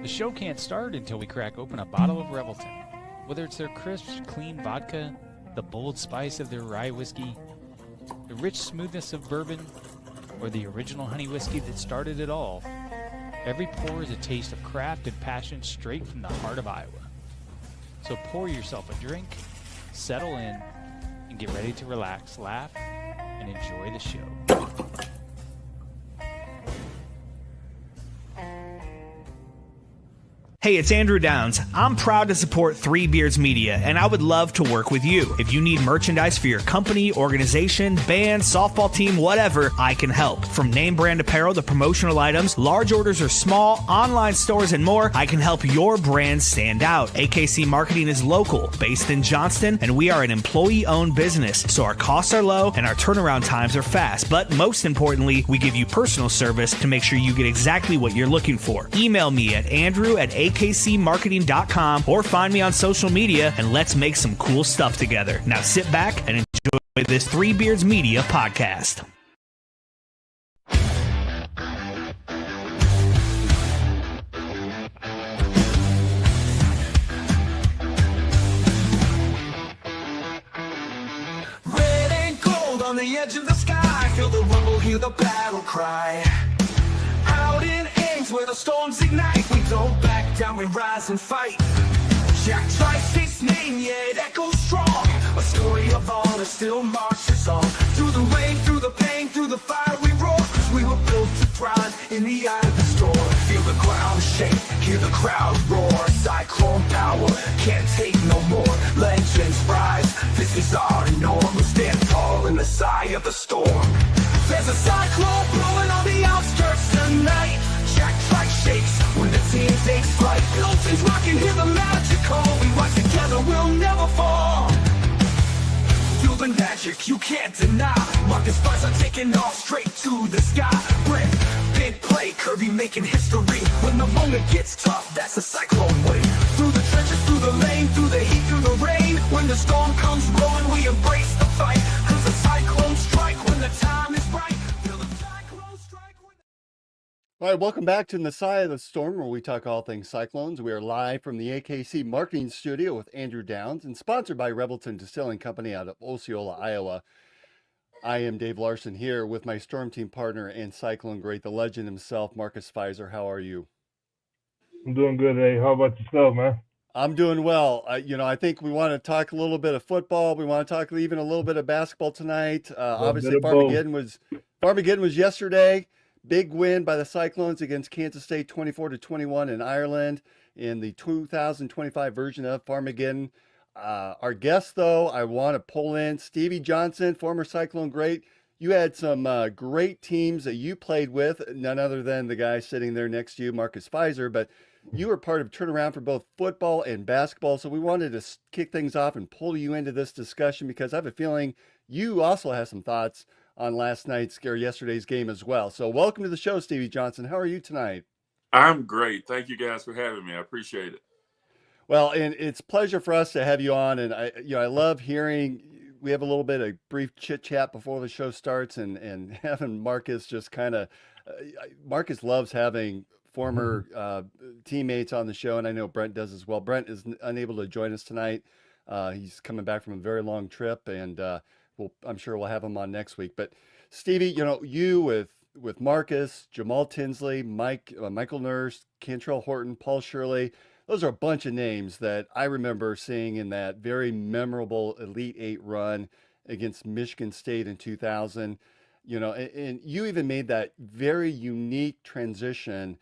The show can't start until we crack open a bottle of Revelton. Whether it's their crisp, clean vodka, the bold spice of their rye whiskey, the rich smoothness of bourbon, or the original honey whiskey that started it all, every pour is a taste of craft and passion straight from the heart of Iowa. So pour yourself a drink, settle in, and get ready to relax, laugh, and enjoy the show. Hey, it's Andrew Downs. I'm proud to support Three Beards Media, and I would love to work with you. If you need merchandise for your company, organization, band, softball team, whatever, I can help. From name brand apparel to promotional items, large orders or small, online stores, and more, I can help your brand stand out. AKC Marketing is local, based in Johnston, and we are an employee-owned business, so our costs are low and our turnaround times are fast. But most importantly, we give you personal service to make sure you get exactly what you're looking for. Email me at andrew@akcmarketing.com or find me on social media, and let's make some cool stuff together. Now sit back and enjoy this Three Beards Media podcast. Red and gold on the edge of the sky, feel the rumble, hear the battle cry. Out in Ames where the storms ignite, we don't back down, we rise and fight. Jack tries his name, yeah, it echoes strong. A story of honor still marches on. Through the rain, through the pain, through the fire we roar. 'Cause we were built to thrive in the eye of the storm. Feel the ground shake, hear the crowd roar. Cyclone power, can't take no more. Legends rise, this is our norm. We stand tall in the sigh of the storm. There's a cyclone blowing on the outskirts tonight. Jack Trice shakes when the team takes flight. Milton's rocking, hear the magical. We rise together, we'll never fall. Feel the magic you can't deny. Marcus Spies are taking off straight to the sky. Brent, big play, Kirby making history. When the moment gets tough, that's a cyclone way. Through the trenches, through the lane, through the heat, through the rain. When the storm comes rolling, we embrace the fight. 'Cause the cyclones strike when the time is right. Feel the cyclones strike when... All right, welcome back to the Side of the Storm, where we talk all things Cyclones. We are live from the AKC Marketing Studio with Andrew Downs and sponsored by Revelton Distilling Company out of Osceola, Iowa. I am Dave Larson here with my Storm Team partner and Cyclone great, the legend himself, Marcus Pfizer. How are you? I'm doing good, Dave. How about yourself, man? I'm doing well. I think we want to talk a little bit of football. We want to talk even a little bit of basketball tonight. Obviously, Farmageddon was yesterday. Big win by the Cyclones against Kansas State, 24-21 in Ireland in the 2025 version of Farmageddon. Our guest, though, I want to pull in Stevie Johnson, former Cyclone great. You had some great teams that you played with, none other than the guy sitting there next to you, Marcus Pfizer, but you were part of turnaround for both football and basketball. So we wanted to kick things off and pull you into this discussion because I have a feeling you also have some thoughts on yesterday's game as well. So welcome to the show, Stevie Johnson. How are you tonight? I'm great. Thank you guys for having me. I appreciate it. Well, and it's a pleasure for us to have you on. And I love hearing, we have a little bit of brief chit chat before the show starts and having Marcus just kind of, Marcus loves having former teammates on the show. And I know Brent does as well. Brent is unable to join us tonight. He's coming back from a very long trip, and I'm sure we'll have him on next week. But Stevie, you with Marcus, Jamal Tinsley, Michael Nurse, Cantrell Horton, Paul Shirley, those are a bunch of names that I remember seeing in that very memorable Elite Eight run against Michigan State in 2000. And you even made that very unique transition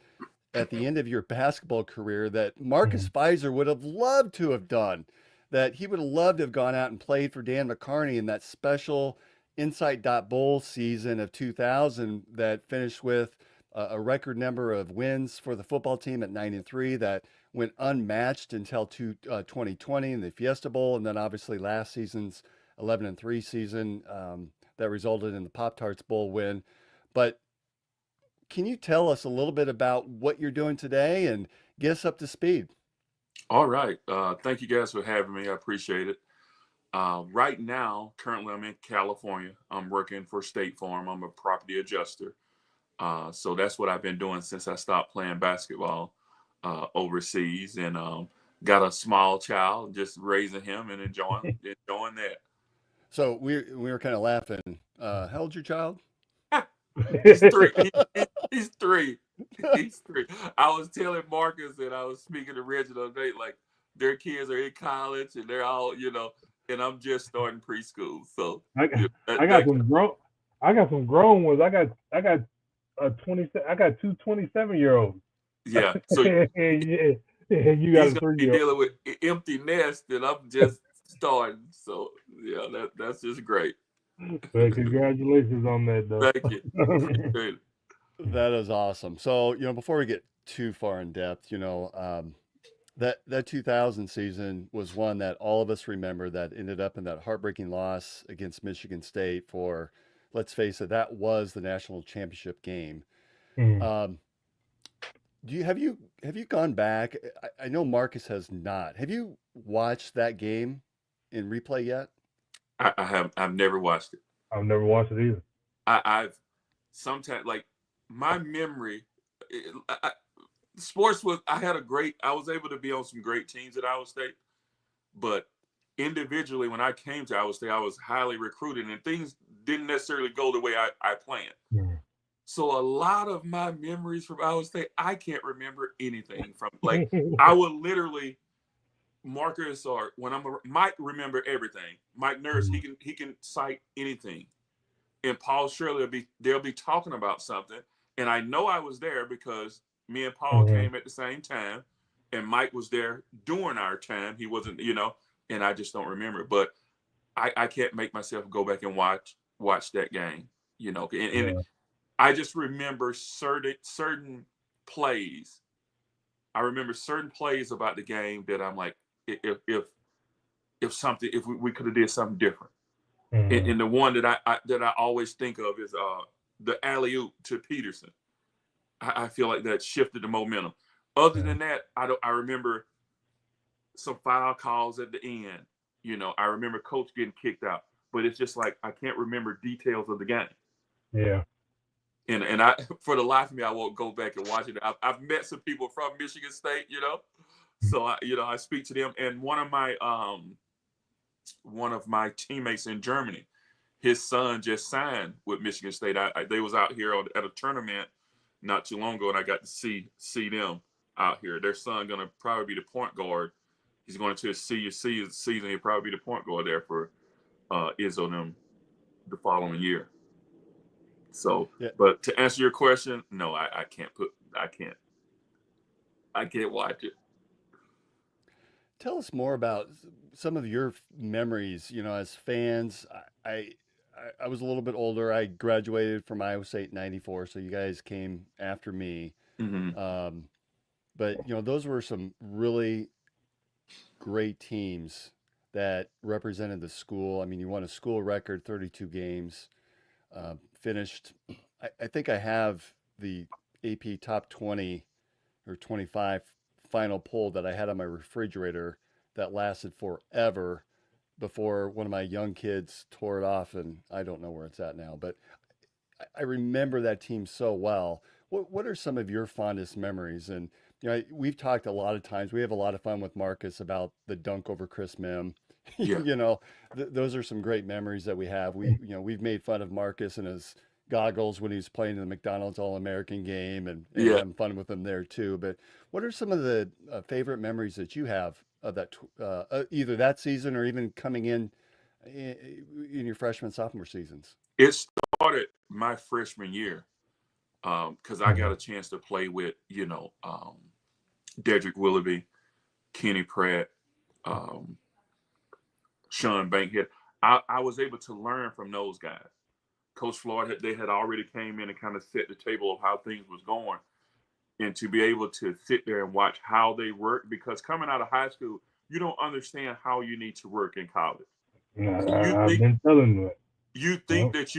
at the end of your basketball career that Marcus Pfizer would have loved to have done. That he would have loved to have gone out and played for Dan McCarney in that special Insight Bowl season of 2000 that finished with a record number of wins for the football team at 9-3 that went unmatched until 2020 in the Fiesta Bowl, and then obviously last season's 11-3 season that resulted in the Pop-Tarts Bowl win. But can you tell us a little bit about what you're doing today and get us up to speed? All right. Thank you guys for having me. I appreciate it. Right now, currently I'm in California. I'm working for State Farm. I'm a property adjuster. So that's what I've been doing since I stopped playing basketball. overseas, and got a small child, just raising him and enjoying that. So we were kind of laughing. How old's your child? He's three. He's three. He's three. I was telling Marcus, and I was speaking to Reggie the other day, like their kids are in college and they're all, and I'm just starting preschool. So I got some grown ones. I got I got two 27-year-olds. yeah. So yeah, you got he's a gonna be 3-year-old. dealing with empty nest, and I'm just starting. So yeah, that's just great. But congratulations on that, though. Thank you. Appreciate it. That is awesome. So, before we get too far in depth, that 2000 season was one that all of us remember that ended up in that heartbreaking loss against Michigan State for, let's face it, that was the national championship game. Mm. Have you gone back? I know Marcus has not. Have you watched that game in replay yet? I've never watched it. I've never watched it either. I've sometimes, like, my memory, sports was, I was able to be on some great teams at Iowa State, but individually, when I came to Iowa State, I was highly recruited and things didn't necessarily go the way I planned. Mm. So a lot of my memories from Iowa State, I can't remember anything from. Like, I will literally, Marcus or Mike remember everything. Mike Nurse, he can cite anything. And Paul Shirley they'll be talking about something, and I know I was there because me and Paul came at the same time, and Mike was there during our time. He wasn't, and I just don't remember. But I can't make myself go back and watch that game, and I just remember certain plays. I remember certain plays about the game that I'm like, if we could have did something different. Mm. And the one that I always think of is the alley-oop to Peterson. I feel like that shifted the momentum. Other than that, I remember some foul calls at the end. I remember coach getting kicked out, but it's just like I can't remember details of the game. Yeah. And I, for the life of me, I won't go back and watch it. I've met some people from Michigan State, so I speak to them. And one of my teammates in Germany, his son just signed with Michigan State. They was out here at a tournament not too long ago, and I got to see them out here. Their son gonna probably be the point guard. He's going to his senior season. He'll probably be the point guard there for Izzo them the following year. So, Yeah. but to answer your question, no, I can't watch it. Tell us more about some of your memories, as fans. I was a little bit older. I graduated from Iowa State in '94, so you guys came after me. Mm-hmm. But those were some really great teams that represented the school. I mean, you won a school record 32 games, finished. I think I have the AP top 20 or 25 final poll that I had on my refrigerator that lasted forever before one of my young kids tore it off, and I don't know where it's at now, but I remember that team so well. What are some of your fondest memories? And we've talked a lot of times. We have a lot of fun with Marcus about the dunk over Chris Mim. Yeah. Those are some great memories that we have. We've made fun of Marcus and his goggles when he was playing in the McDonald's All-American game, and Yeah. having fun with him there too. But what are some of the favorite memories that you have of that, either that season or even coming in your freshman, sophomore seasons? It started my freshman year because I got a chance to play with, Dedrick Willoughby, Kenny Pratt, Sean Bankhead. I was able to learn from those guys. Coach Floyd, they had already came in and kind of set the table of how things was going. And to be able to sit there and watch how they work, because coming out of high school, you don't understand how you need to work in college. I've been telling you that. You think that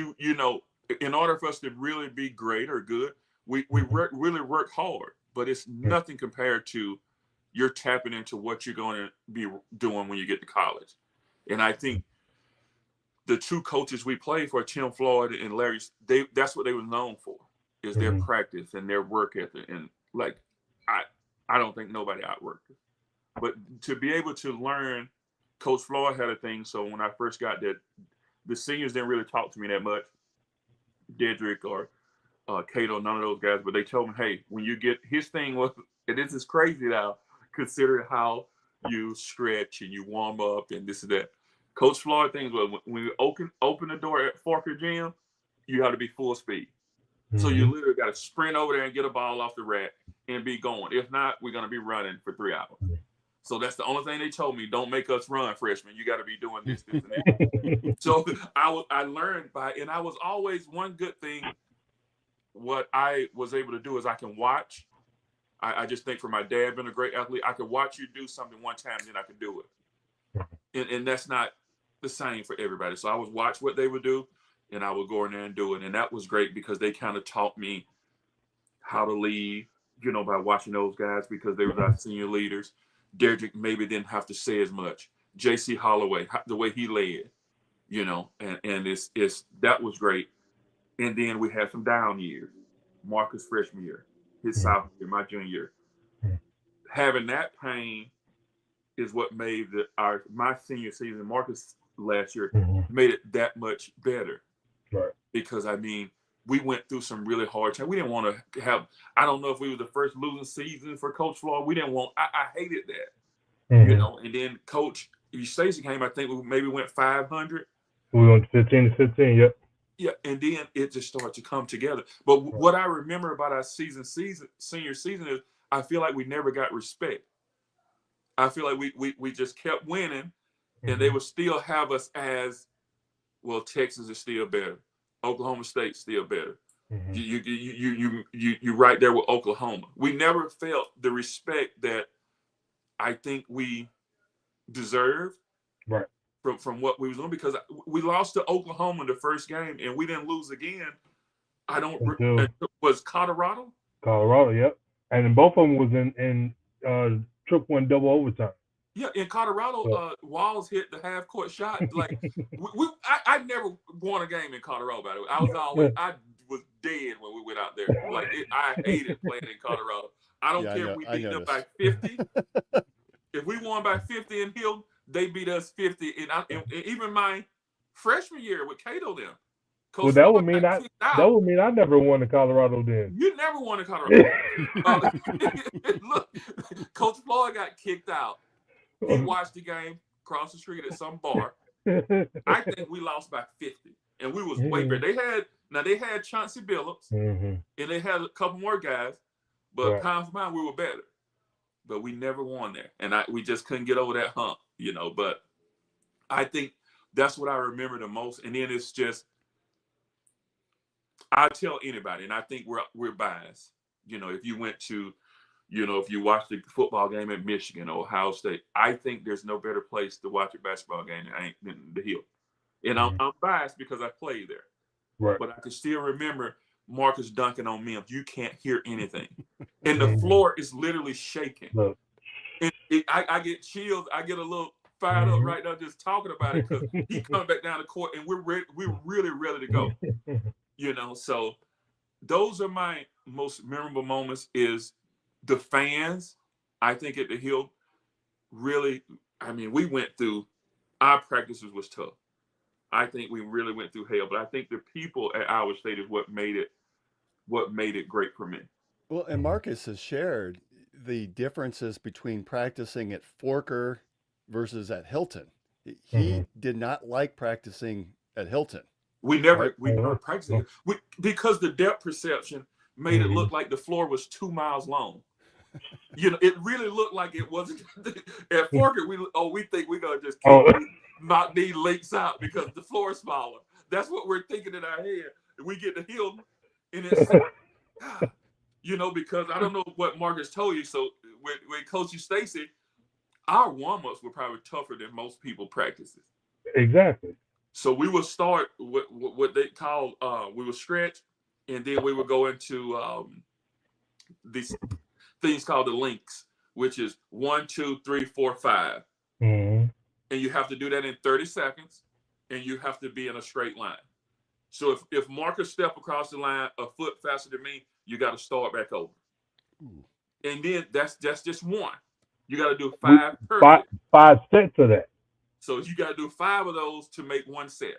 in order for us to really be great or good, we really work hard, but it's nothing compared to you're tapping into what you're going to be doing when you get to college. And I think the two coaches we played for, Tim Floyd and Larry, that's what they were known for, is their practice and their work ethic. And like, I don't think nobody outworked us. But to be able to learn, Coach Floyd had a thing. So when I first got there, the seniors didn't really talk to me that much. Dedrick or Cato, none of those guys. But they told me, hey, when you get his thing was, and this is crazy now, considering how you stretch and you warm up and this and that. Coach Floyd things was when you open the door at Forker Gym, you have to be full speed. Mm-hmm. So you literally got to sprint over there and get a ball off the rack and be going. If not, we're going to be running for 3 hours. Mm-hmm. So that's the only thing they told me. Don't make us run, freshmen. You got to be doing this, and that. So I learned by, and I was always one good thing. What I was able to do is I can watch. I just think for my dad being a great athlete, I could watch you do something one time, then I could do it. And that's not the same for everybody. So I would watch what they would do, and I would go in there and do it. And that was great because they kind of taught me how to lead, by watching those guys because they were our senior leaders. Dedrick maybe didn't have to say as much. J.C. Holloway, the way he led, and it's that was great. And then we had some down years. Marcus freshman year, his sophomore year, my junior year. Having that pain is what made my senior season, Marcus last year, made it that much better. Right. Because we went through some really hard times. We didn't want to have. I don't know if we were the first losing season for Coach Floyd. We didn't want. I hated that. And then Coach Stacey came. I think we maybe went 500. We went 15-15. Yep. Yeah, and then it just started to come together. But what I remember about our senior season is I feel like we never got respect. I feel like we just kept winning, and they would still have us as, well, Texas is still better. Oklahoma State's still better. You right there with Oklahoma. We never felt the respect that I think we deserved. Right. From what we was doing, because we lost to Oklahoma the first game and we didn't lose again. Was Colorado? Colorado, yep. And then both of them was in triple and double overtime. Yeah, in Colorado, Walls hit the half court shot. Like I never won a game in Colorado. By the way, I was dead when we went out there. Like I hated playing in Colorado. I don't care if we beat them by 50. If we won by 50 in Hill, they beat us 50. And even my freshman year with Cato them. Coach that would mean I never won in Colorado then. You never won in Colorado. Look, Coach Floyd got kicked out. He watched the game across the street at some bar. I think we lost by 50. And we was way better. They had Chauncey Billups, and they had a couple more guys, but pound for pound, we were better. But we never won there. And we just couldn't get over that hump, But I think that's what I remember the most. And then it's just, I tell anybody, and I think we're biased. If you went to, if you watched the football game at Michigan or Ohio State, I think there's no better place to watch a basketball game than the Hill. And I'm biased because I played there. Right. But I can still remember Marcus dunking on me. You can't hear anything. And the floor is literally shaking. And I get chills. I get a little fired up right now just talking about it because he comes back down the court and we're really ready to go. So those are my most memorable moments is the fans. I think at the Hill really, we went through, our practices was tough. I think we really went through hell, but I think the people at Iowa State is what made it great for me. Well, and Marcus has shared the differences between practicing at Forker versus at Hilton. He did not like practicing at Hilton. We never practiced because the depth perception made it look like the floor was 2 miles long. It really looked like it wasn't. At Forker, we think we're gonna just knock these links out because the floor is smaller. That's what we're thinking in our head. And we get the Hill, and it's because I don't know what Marcus told you. So with Coach Stacey, our warm-ups were probably tougher than most people practices. Exactly. So we would start with what they call we would stretch, and then we would go into these things called the links, which is 1, 2, 3, 4, 5. And you have to do that in 30 seconds, and you have to be in a straight line. So if Marcus step across the line a foot faster than me, you got to start back over. And then that's just one. You got to do 5 five, perfect. 5 sets of that. So you got to do 5 of those to make 1 set.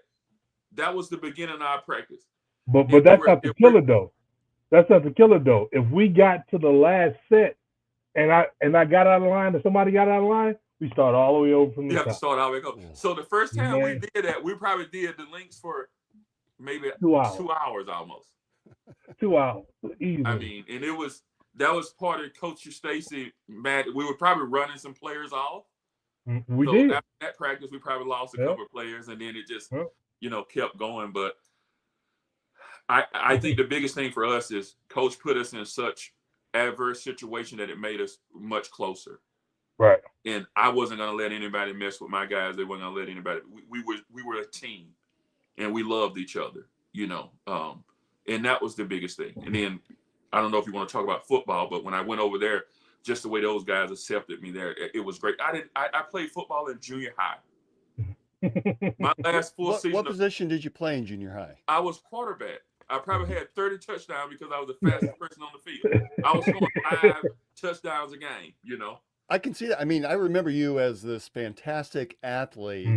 That was the beginning of our practice. But And that's not the killer though. That's not the killer though. If we got to the last set and I got out of line and somebody got out of line, we start all the way over from the You top. have to start all the way up. So the first time we Man. did that, we probably did the links for maybe 2 hours. 2 hours almost. 2 hours. Easy. I mean, and that was part of Coach Stacy. We were probably running some players off. We so did. After that practice, we probably lost a couple of players, and then it just kept going. But I think the biggest thing for us is Coach put us in such adverse situation that it made us much closer. Right. And I wasn't going to let anybody mess with my guys. They weren't going to let anybody. We were a team, and we loved each other. And that was the biggest thing. And then I don't know if you want to talk about football, but when I went over there, just the way those guys accepted me there, it was great. I played football in junior high. My last full season. What position did you play in junior high? I was quarterback. I probably had 30 touchdowns because I was the fastest person on the field. I was scoring 5 touchdowns a game, I can see that. I mean, I remember you as this fantastic athlete.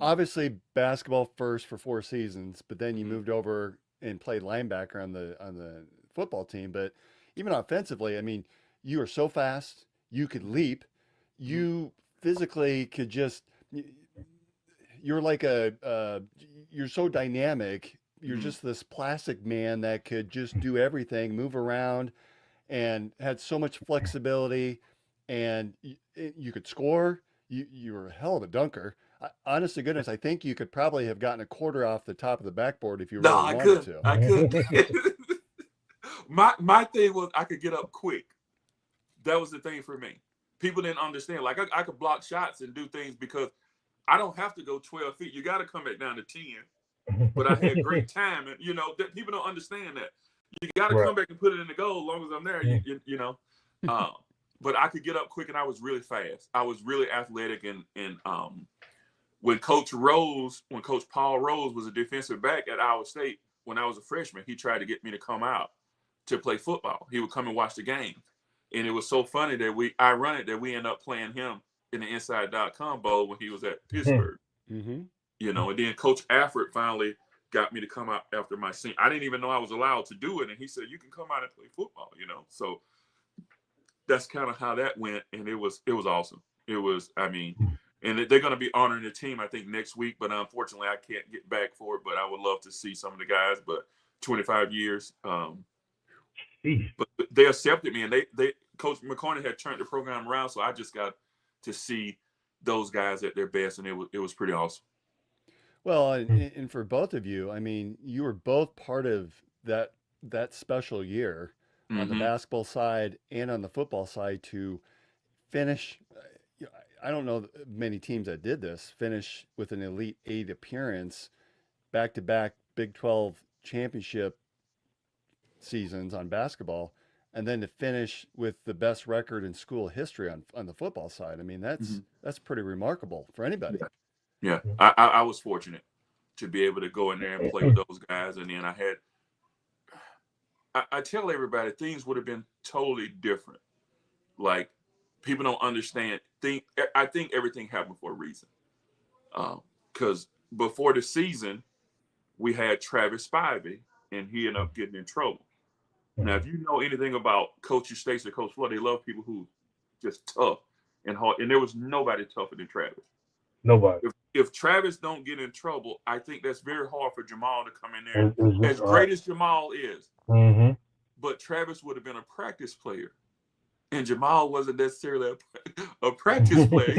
Obviously, basketball first for 4 seasons, but then you moved over and played linebacker on the football team. But even offensively, I mean, you were so fast. You could leap. You physically could just. You're like you're so dynamic. You're just this plastic man that could just do everything, move around, and had so much flexibility. And you could score. You were a hell of a dunker. Honest to goodness, I think you could probably have gotten a quarter off the top of the backboard if you really wanted to. I could. My thing was I could get up quick. That was the thing for me. People didn't understand. Like I could block shots and do things because I don't have to go 12 feet. You got to come back down to 10. But I had great time, and people don't understand that. You got to come back and put it in the goal. As long as I'm there, But I could get up quick, and I was really fast. I was really athletic, and when Coach Paul Rose was a defensive back at Iowa State when I was a freshman, he tried to get me to come out to play football. He would come and watch the games, and it was so funny that we ended up playing him in the Inside.com Bowl when he was at Pittsburgh. And then Coach Afford finally got me to come out after my senior. I didn't even know I was allowed to do it, and he said, "You can come out and play football." So. That's kind of how that went, and it was awesome. It was, and they're going to be honoring the team, I think, next week, but unfortunately I can't get back for it, but I would love to see some of the guys, but 25 years. But they accepted me, and they Coach McCorney had turned the program around, so I just got to see those guys at their best, and it was pretty awesome. Well, and for both of you, I mean, you were both part of that special year. On the basketball side and on the football side to finish. I don't know many teams that did this, finish with an Elite 8 appearance, back-to-back Big 12 championship seasons on basketball, and then to finish with the best record in school history on the football side. I mean, that's pretty remarkable for anybody. Yeah. I was fortunate to be able to go in there and play with those guys, and then I tell everybody things would have been totally different. Like, people don't understand. I think everything happened for a reason. Because before the season, we had Travis Spivey, and he ended up getting in trouble. Now, if you know anything about Coach Stacy, Coach Floyd, they love people who just tough and hard. And there was nobody tougher than Travis. Nobody. If Travis don't get in trouble, I think that's very hard for Jamal to come in there. As great as Jamal is. But Travis would have been a practice player, and Jamal wasn't necessarily a practice player.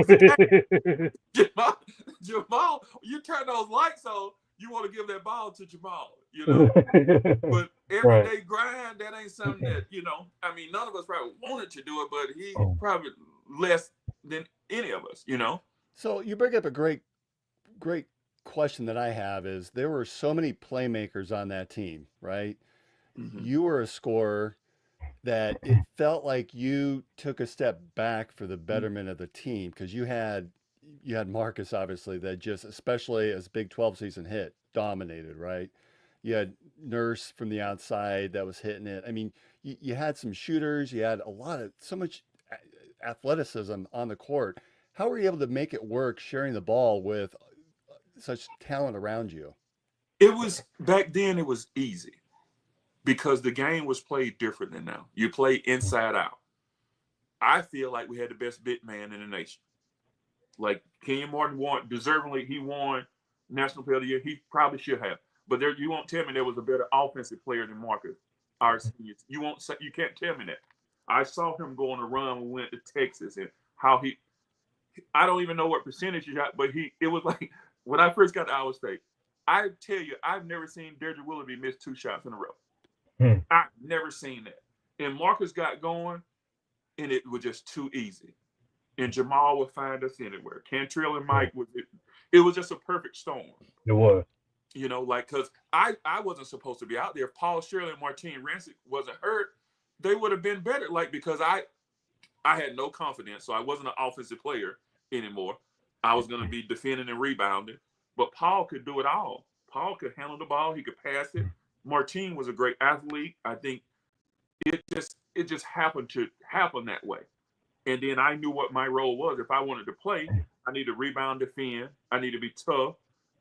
Jamal, you turn those lights on, you want to give that ball to Jamal, But everyday grind, that ain't something that, none of us probably wanted to do it, but he probably less than any of us, So you bring up a great question that I have is there were so many playmakers on that team, right? You were a scorer that it felt like you took a step back for the betterment of the team because you had Marcus, obviously, that just, especially as Big 12 season hit, dominated, right? You had Nurse from the outside that was hitting it. I mean, you had some shooters, you had so much athleticism on the court. How were you able to make it work sharing the ball with such talent around you? It was back then. It was easy because the game was played different than now. You play inside out. I feel like we had the best big man in the nation. Like Kenyon Martin deservingly, he won National Player of the Year. He probably should have. But you won't tell me there was a better offensive player than Marcus. You can't tell me that. I saw him go on a run when we went to Texas and how I don't even know what percentage he got, but it was like when I first got to Iowa State, I tell you, I've never seen Dedrick Willoughby miss 2 shots in a row. I've never seen that. And Marcus got going, and it was just too easy. And Jamal would find us anywhere. Cantrell and Mike it was just a perfect storm. It was. Because I wasn't supposed to be out there. If Paul Shirley and Martine Rancic wasn't hurt, they would have been better. Because I had no confidence, so I wasn't an offensive player anymore. I was going to be defending and rebounding. But Paul could do it all. Paul could handle the ball. He could pass it. Martine was a great athlete. I think it just happened to happen that way. And then I knew what my role was. If I wanted to play, I need to rebound, defend. I need to be tough,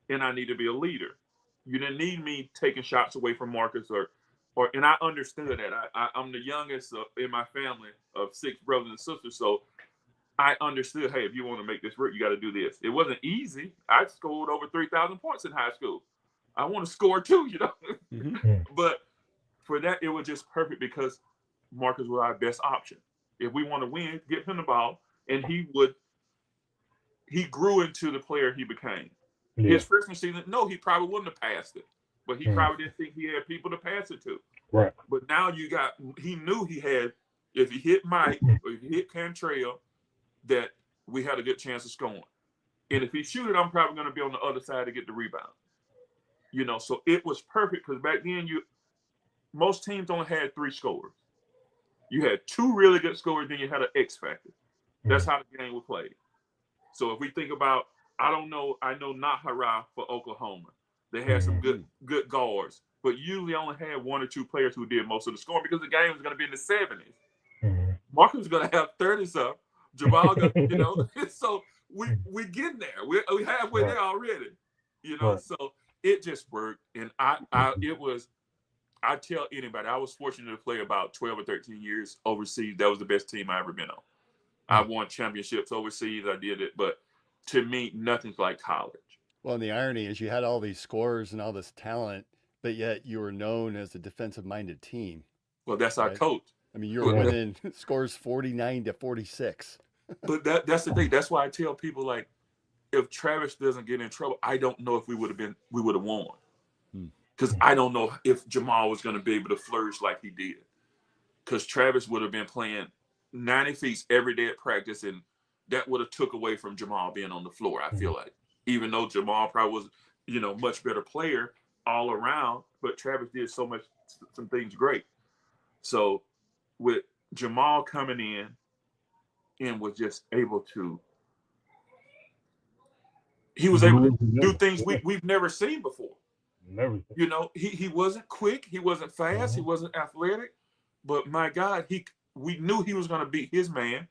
and I need to be a leader. You didn't need me taking shots away from Marcus and I understood that. I'm the youngest in my family of 6 brothers and sisters, so I understood, hey, if you want to make this work, you got to do this. It wasn't easy. I scored over 3,000 points in high school. I want to score too, But for that, it was just perfect because Marcus was our best option. If we want to win, get him the ball, and he grew into the player he became. Yeah. His freshman season, he probably wouldn't have passed it, but he probably didn't think he had people to pass it to. Right. But now he knew he had, if he hit Mike or if he hit Cantrell, that we had a good chance of scoring. And if he shoot it, I'm probably going to be on the other side to get the rebound. So it was perfect because back then most teams only had 3 scorers. You had 2 really good scorers, then you had an X factor. That's how the game was played. So if we think about, I know Nahara for Oklahoma. They had some good guards, but usually only had 1 or 2 players who did most of the scoring because the game was going to be in the 70s. Marcus was going to have 30-something. Jamal, so we getting there. We halfway there already, So it just worked, and I tell anybody, I was fortunate to play about 12 or 13 years overseas. That was the best team I ever been on. I won championships overseas. I did it, but to me, nothing's like college. Well, and the irony is you had all these scorers and all this talent, but yet you were known as a defensive-minded team. Well, that's right? Our coach. I mean, you're winning scores 49-46. But that's the thing. That's why I tell people, if Travis doesn't get in trouble, I don't know if we would have won. Because I don't know if Jamal was going to be able to flourish like he did. Because Travis would have been playing 90 feet every day at practice, and that would have took away from Jamal being on the floor, I feel like. Even though Jamal probably was, much better player all around, but Travis did some things great. So with Jamal coming in and was just able to, he was able to do things we've never seen before. Never. He wasn't quick, he wasn't fast, he wasn't athletic, but my God, we knew he was going to beat his man,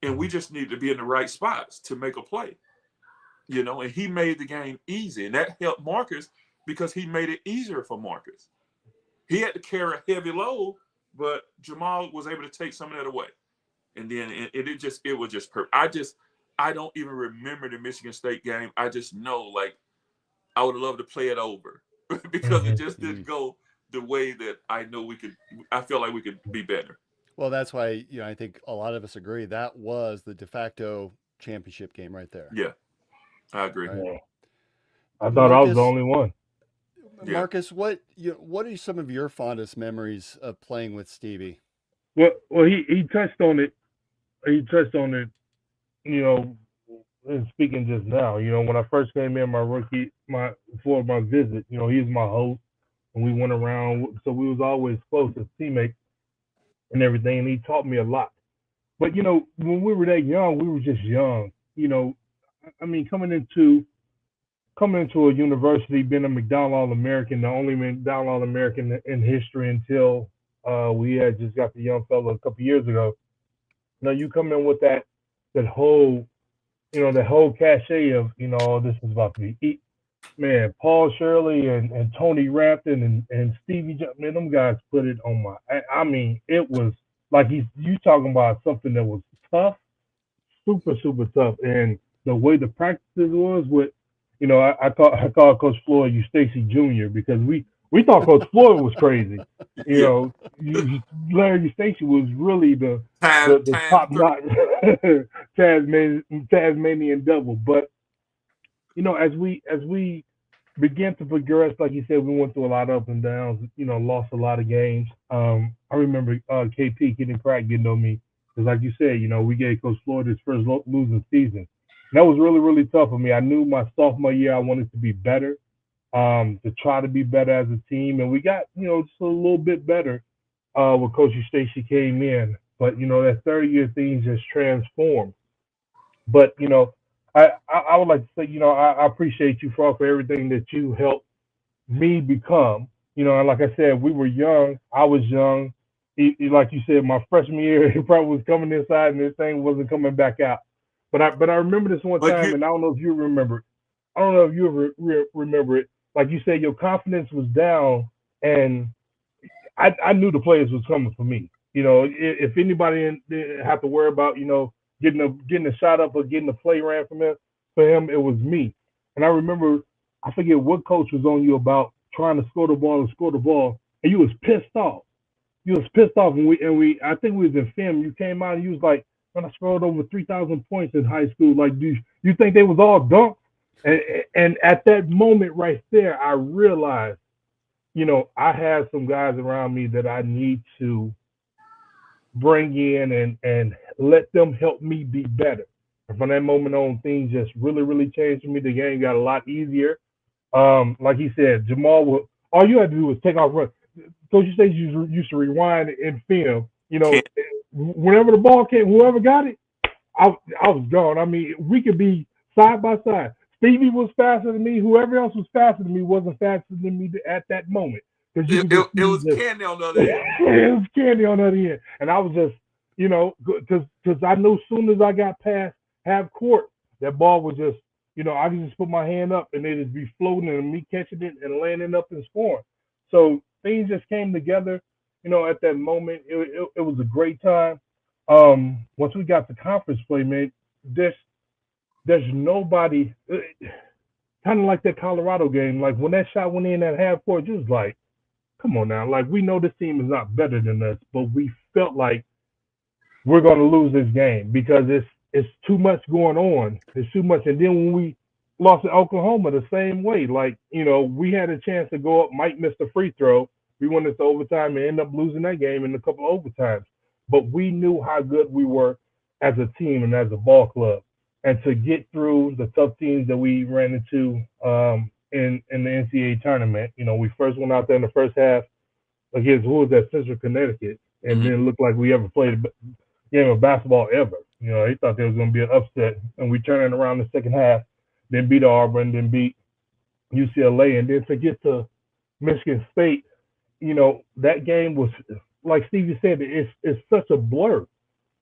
and we just needed to be in the right spots to make a play. And he made the game easy, and that helped Marcus because he made it easier for Marcus. He had to carry a heavy load, but Jamal was able to take some of that away. And then it was just perfect. I don't even remember the Michigan State game. I just know, I would have loved to play it over because it just didn't go the way that I know we could. I feel like we could be better. Well, that's why, I think a lot of us agree that was the de facto championship game right there. Yeah, I agree. Right. I thought I was the only one. Marcus, what are some of your fondest memories of playing with Stevie? Well, he touched on it. And speaking just now, when I first came in before my visit, he was my host, and we went around, so we was always close as teammates and everything, and he taught me a lot. But when we were that young, we were just young. I mean, coming into a university, being a McDonald All-American, the only McDonald All-American in history until We had just got the young fella a couple years ago. Now you come in with that whole that whole cachet of this is about to be man, Paul Shirley and Tony Rampton and Stevie, man, them guys put it on my. I mean, it was like you talking about something that was tough, super super tough, and the way the practices was with, I call Coach Floyd Stacy Jr. because we thought Coach Floyd was crazy. Yeah. Larry Stacy was really the Time top three. notch Tasmanian devil, but as we began to progress, like you said, we went through a lot of ups and downs. Lost a lot of games. I remember KP getting crack getting on me because, like you said, we gave Coach Floyd his first losing season. And that was really really tough for me. I knew my sophomore year I wanted to be better, to try to be better as a team, and we got just a little bit better when Coach Stacy came in. But that third year things just transformed. But I would like to say, I appreciate you for everything that you helped me become. And like I said, we were young. I was young. Like you said, my freshman year, it probably was coming inside, and this thing wasn't coming back out. But I remember this one But time, and I don't know if you remember it. I don't know if you remember it. Like you said, your confidence was down, and I knew the players was coming for me. If anybody didn't have to worry about getting a shot up or getting a play ran from him, for him it was me. And I remember, I forget what coach was on you about trying to score the ball and score the ball, and you was pissed off. You was pissed off, and we I think we was in film. You came out and you was like, "Man, I scored over 3,000 points in high school. Like, do you think they was all dunks?" And at that moment right there, I realized, I had some guys around me that I need to bring in and let them help me be better. And from that moment on, things just really, really changed for me. The game got a lot easier. Like he said, Jamal would all you had to do was take off run. Coach you say you used to rewind in film. Can't. Whenever the ball came, whoever got it, I was gone. I mean, we could be side by side. Stevie was faster than me. Whoever else was faster than me wasn't faster than me at that moment. Because you It, could it, just it see was just candy on the other end. it was candy on the other end. And I was just, because I knew as soon as I got past half court, that ball was just, I could just put my hand up and it'd be floating and me catching it and landing up and scoring. So things just came together, at that moment. It was a great time. Once we got to conference play, man, there's nobody, kind of like that Colorado game. Like when that shot went in at half court, just like, come on now. Like we know this team is not better than us, but we felt like we're going to lose this game because it's too much going on. It's too much. And then when we lost to Oklahoma the same way, like we had a chance to go up. Mike missed a free throw. We went into overtime and ended up losing that game in a couple of overtimes. But we knew how good we were as a team and as a ball club, and to get through the tough teams that we ran into in the NCAA tournament. We first went out there in the first half against who was that, Central Connecticut, and didn't look like we ever played a game of basketball ever. They thought there was going to be an upset, and we turned it around the second half, then beat Auburn, then beat UCLA, and then to get to Michigan State, that game was, like Stevie said, it's such a blur.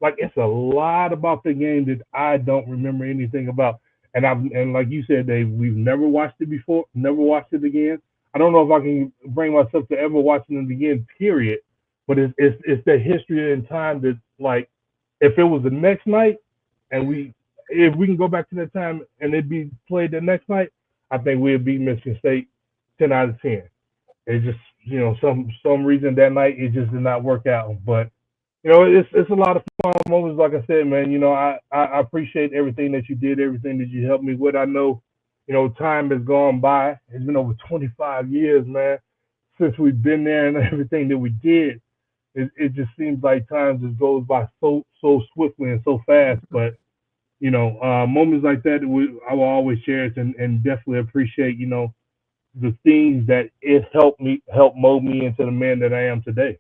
Like it's a lot about the game that I don't remember anything about. And like you said, Dave, we've never watched it before, never watched it again. I don't know if I can bring myself to ever watching it again, period. But it's that history and time that, like, if it was the next night and if we can go back to that time and it'd be played the next night, I think we'd beat Michigan State 10 out of 10. It just, some reason that night it just did not work out. But it's a lot of fun moments. Like I said, man, I appreciate everything that you did, everything that you helped me with. I know, time has gone by. It's been over 25 years, man, since we've been there, and everything that we did. It just seems like time just goes by so swiftly and so fast. But moments like that, I will always cherish and definitely appreciate. The things that it helped mold me into the man that I am today.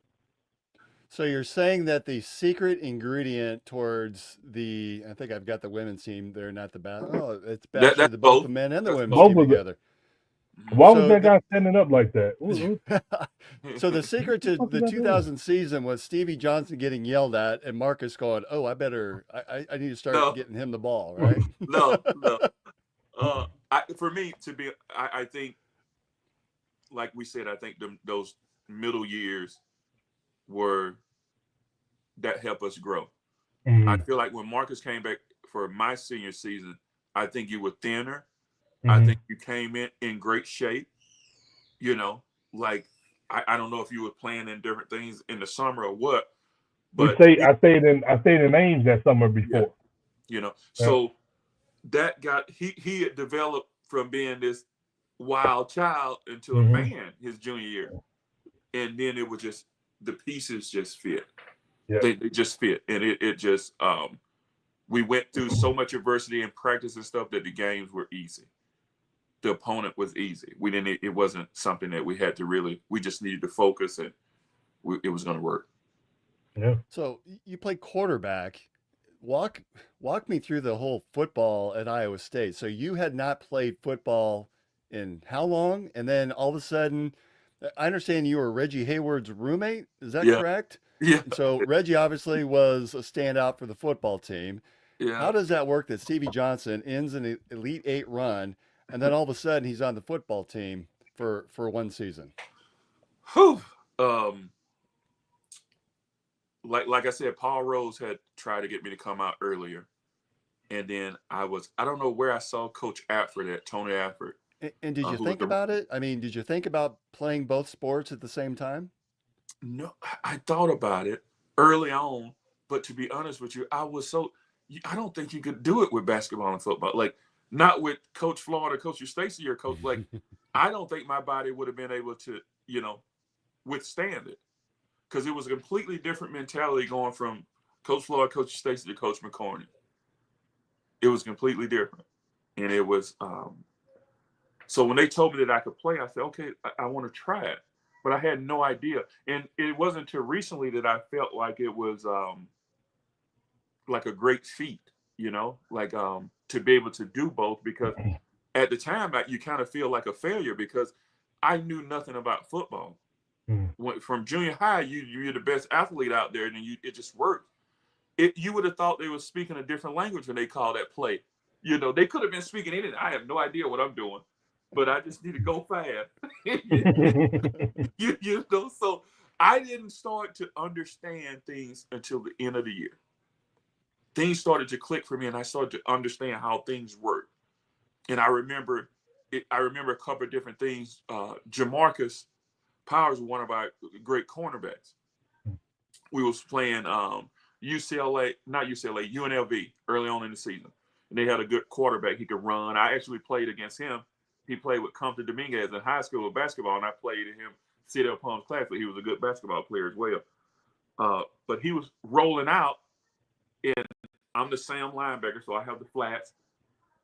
So you're saying that the secret ingredient towards I think I've got the women's team there, not the it's That's actually both both. the men and the That's women's both. team Both of it. together. Why was So that guy standing up like that? so the secret to What the the fuck is that doing? 2000 season was Stevie Johnson getting yelled at and Marcus going, "Oh, I need to start No, getting him the ball," right? no. For me to be, I think, like we said, I think those middle years were that help us grow. I feel like when Marcus came back for my senior season, I think you were thinner. I think you came in great shape. You know, like I don't know if you were playing in different things in the summer or what, but I stayed in Ames that summer yeah, before. you know. Yeah. So that got he had developed from being this wild child into a Mhm. man his junior year, and then it was just the pieces just fit. Yeah. They just fit, and it just we went through so much adversity in practice and stuff that the games were easy. The opponent was easy. We didn't. It wasn't something that we had to really. We just needed to focus, and it was going to work. Yeah. So you play quarterback. Walk walk me through the whole football at Iowa State. So you had not played football in how long? And then all of a sudden, I understand you were Reggie Hayward's roommate. Is that Yeah, correct? yeah, And so Reggie obviously was a standout for the football team. yeah. How does that work that Stevie Johnson ends an Elite Eight run, and then all of a sudden he's on the football team for one season? Whew. Um, like I said, Paul Rose had tried to get me to come out earlier, and then I don't know where I saw Coach Atford at Tony Atford, And did you who was think about it? I mean, did you think about playing both sports at the same time? no, I thought about it early on, but to be honest with you, I don't think you could do it with basketball and football. Like not with Coach Florida, Coach Stacy, or Coach. Like I don't think my body would have been able to, withstand it because it was a completely different mentality going from Coach Florida, Coach Stacy to Coach McCorney. It was completely different, and it was. So when they told me that I could play, I said, okay, I want to try it. But I had no idea. And it wasn't until recently that I felt like it was like a great feat, like to be able to do both. Because at the time, you kind of feel like a failure because I knew nothing about football. From junior high, you're the best athlete out there, and it just worked. You would have thought they were speaking a different language when they called that play. They could have been speaking anything. I have no idea what I'm doing, but I just need to go fast. So I didn't start to understand things until the end of the year. Things started to click for me, and I started to understand how things work. And I remember a couple of different things. Jamarcus Powers was one of our great cornerbacks. We was playing UCLA, not UCLA, UNLV early on in the season. And they had a good quarterback. He could run. I actually played against him. He played with Compton Dominguez in high school with basketball, and I played him City of Palms Classic. He was a good basketball player as well. But he was rolling out, and I'm the Sam linebacker, so I have the flats.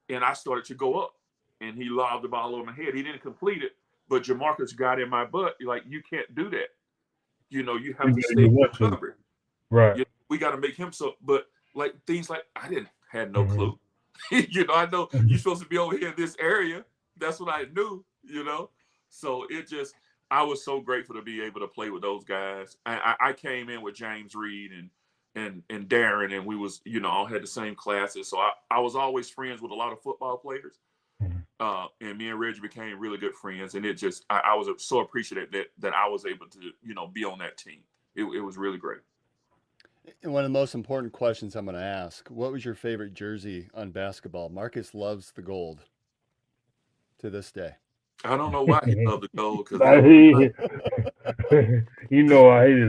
And I started to go up, and he lobbed the ball over my head. He didn't complete it, but Jamarcus got in my butt. Like, you can't do that. You have to stay covered. Right. We got to make him so. But like things like I had no clue. I know you're supposed to be over here in this area. That's what I knew. So I was so grateful to be able to play with those guys. I came in with James Reed and Darren, and we was all had the same classes. So I was always friends with a lot of football players. And me and Reggie became really good friends, and I was so appreciative that I was able to be on that team. It was really great. And one of the most important questions I'm going to ask: what was your favorite jersey on basketball? Marcus loves the gold to this day. I don't know why he loved the gold because I hated